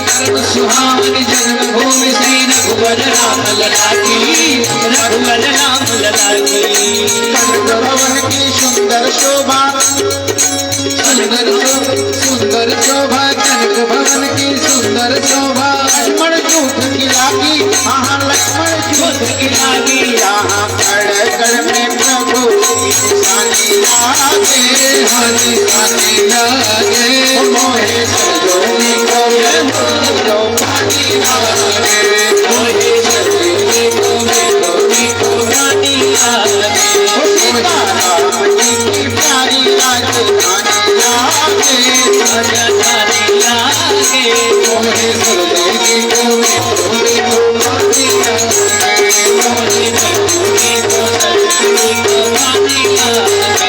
परम सुहावनी जन्मभूमि श्री रघुवर राम लला की, रघुवर राम लला की। कनक भवन की सुंदर शोभा, सुंदर शोभा, कनक भवन की सुंदर शोभा, लक्ष्मण जूठ की लागी, हाँ लक्ष्मण जूठ की लागी, यहाँ खड़ कर में प्रभु की निशानी लागे, हानि हानि लागे, मोहे सजोनी को मीठो पानी लागे, मोहे सजनी को मीठो पानी लागे, सीताराम जी की प्यारी राजधानी लागे, राजधानी लागे, मोहे सजनी को मीठो पानी लागे, मोहे सजनी को पानी लागे,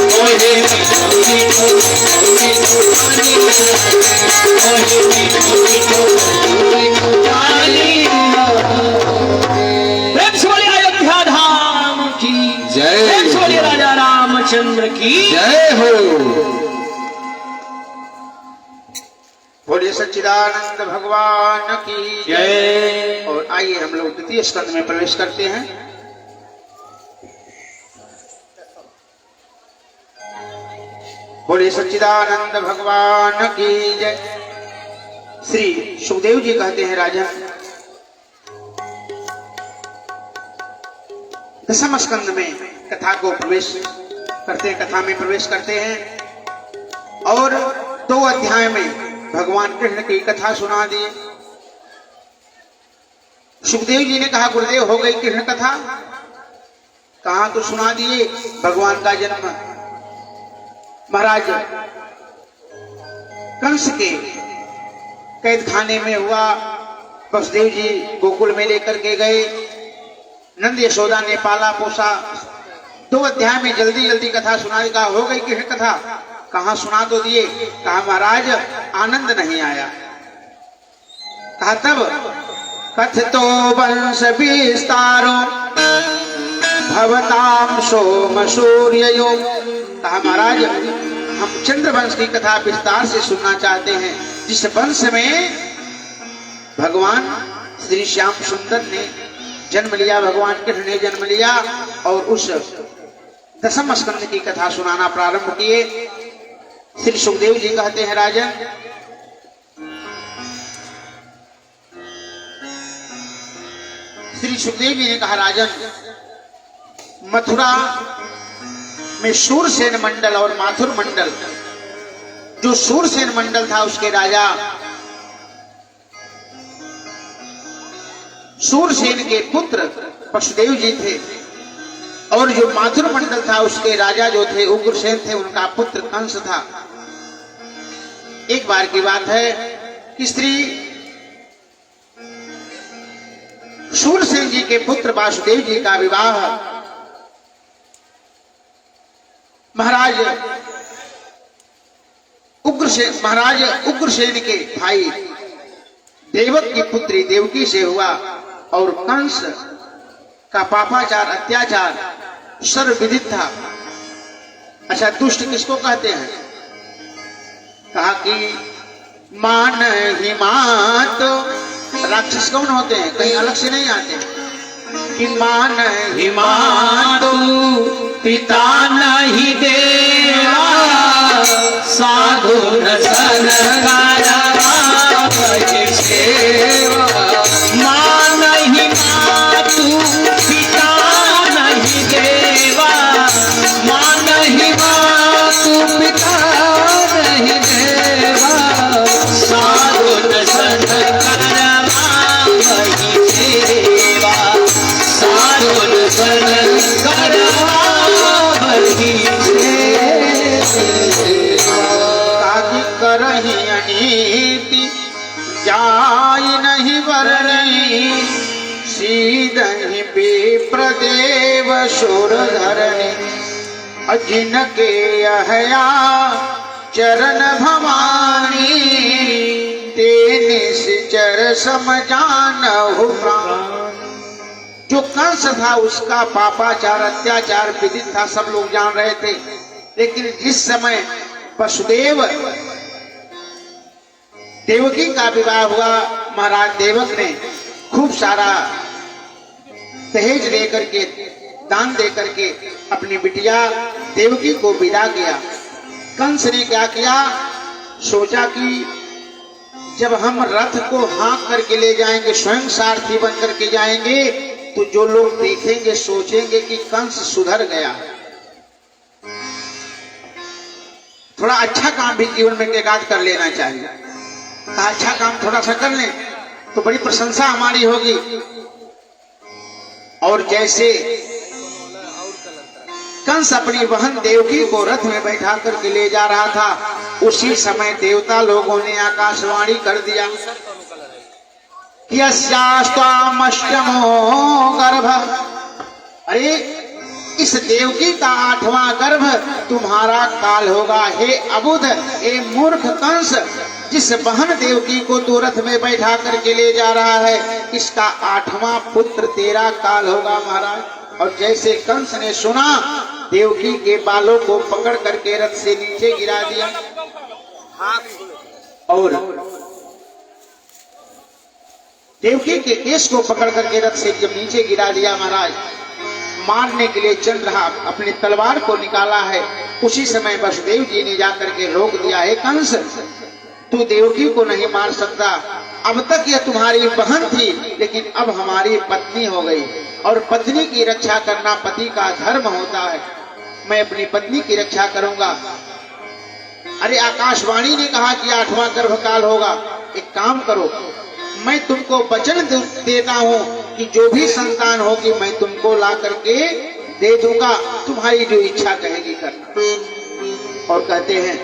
मोहे मीठो मीठो पानी लागे, मोहे मीठो मीठो पानी लागे। रामचंद्र की जय हो। बोलिए सच्चिदानंद भगवान की जय। और आइए हम लोग द्वितीय स्कंद में प्रवेश करते हैं। बोलिए सच्चिदानंद भगवान की जय। श्री सुखदेव जी कहते हैं, राजन दसम स्कंद में कथा को प्रवेश करते हैं, कथा में प्रवेश करते हैं और 2 अध्याय में भगवान कृष्ण की कथा सुना दी। सुखदेव जी ने कहा, गुरुदेव हो गई कृष्ण कथा? कहा तो सुना दिए। भगवान का जन्म महाराज कंस के कैद खाने में हुआ। वसुदेव जी गोकुल में लेकर के गए, नंद यशोदा ने पाला पोसा। 2 अध्याय में जल्दी जल्दी कथा सुना दी। कहा हो गई कृष्ण कथा? कहा सुना तो दिए। कहा महाराज आनंद नहीं आया। कहा तब कथतो वंश विस्तारो भवताम सोम सूर्यो। कहा महाराज हम चंद्र वंश की कथा विस्तार से सुनना चाहते हैं, जिस वंश में भगवान श्री श्याम सुंदर ने जन्म लिया, भगवान कृष्ण ने जन्म लिया। और उस दसम स्कंद की कथा सुनाना प्रारंभ किए। श्री सुखदेव जी कहते हैं, राजन श्री सुखदेव जी ने कहा, राजन मथुरा में शूरसेन मंडल और माथुर मंडल, जो शूरसेन मंडल था उसके राजा शूरसेन के पुत्र वसुदेव जी थे, और जो माथुर मंडल था उसके राजा जो थे उग्रसेन थे, उनका पुत्र कंस था। एक बार की बात है कि श्री शूरसेन जी के पुत्र वासुदेव जी का विवाह महाराज उग्रसेन के भाई देवक की पुत्री देवकी से हुआ। और कंस का पापाचार अत्याचार सर्वविदित था। अच्छा, दुष्ट किसको कहते हैं? कहा कि मान ही मात। राक्षस कौन होते हैं? कहीं अलग से नहीं आते कि मान ही मातु पिता नहीं देवा साधु न सनकारा सेवा। मां नहीं मातु पिता नहीं देवा, मां नहीं मातु पिता नहीं देवा साधु न सनकारा सेवा। साधु न सनकारा करही अनीति जाय नहीं वरणी, सीधहि विप्रदेव सुर धरणी। जिनके अहया चरण भवानी, ते निश्चर समझानहु प्राण। जो कंस था उसका पापाचार अत्याचार विदित था, सब लोग जान रहे थे। लेकिन जिस समय वसुदेव देवकी का विवाह हुआ, महाराज देवक ने खूब सारा दहेज लेकर के, दान देकर के अपनी बिटिया देवकी को विदा किया। कंस ने क्या किया? सोचा कि जब हम रथ को हाँक करके ले जाएंगे, स्वयं सारथी बन करके जाएंगे, तो जो लोग देखेंगे सोचेंगे कि कंस सुधर गया। थोड़ा अच्छा काम भी जीवन में एकाध कर लेना चाहिए। अच्छा काम थोड़ा सा कर लें तो बड़ी प्रशंसा हमारी होगी। और जैसे कंस अपनी बहन देवकी को रथ में बैठा करके ले जा रहा था, उसी समय देवता लोगों ने आकाशवाणी कर दिया कि अस्यास्त्वामष्टमो गर्भ। अरे इस देवकी का 8वां गर्भ तुम्हारा काल होगा। हे अबुध, हे मूर्ख कंस, जिस बहन देवकी को तू रथ में बैठा करके ले जा रहा है, इसका 8वां पुत्र तेरा काल होगा महाराज। और जैसे कंस ने सुना देवकी के बालों को पकड़ करके रथ से नीचे गिरा दिया और देवकी के केश को पकड़ करके रथ से जब नीचे गिरा दिया महाराज, मारने के लिए चल रहा, अपनी तलवार को निकाला है। उसी समय वसुदेव जी ने जाकर के रोक दिया है, कंस तू देवकी को नहीं मार सकता, अब तक यह तुम्हारी बहन थी लेकिन अब हमारी पत्नी हो गई और पत्नी की रक्षा करना पति का धर्म होता है। मैं अपनी पत्नी की रक्षा करूंगा। अरे आकाशवाणी ने कहा कि 8वां गर्भकाल होगा, एक काम करो, मैं तुमको वचन देता हूं कि जो भी संतान होगी मैं तुमको ला करके दे दूंगा, तुम्हारी जो इच्छा कहेगी करना। और कहते हैं,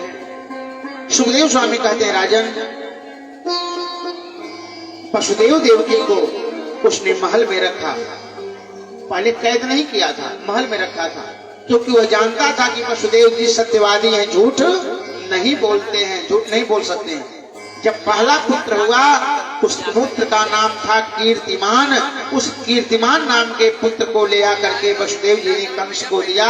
सुखदेव स्वामी कहते हैं, राजन वसुदेव देवकी को उसने महल में रखा, पहले कैद नहीं किया था, महल में रखा था, क्योंकि वह जानता था कि वसुदेव जी सत्यवादी हैं, झूठ नहीं बोलते हैं, झूठ नहीं बोल सकते हैं। जब पहला पुत्र हुआ उस पुत्र का नाम था कीर्तिमान, उस कीर्तिमान नाम के पुत्र को ले आकर के वसुदेव जी ने कंस को दिया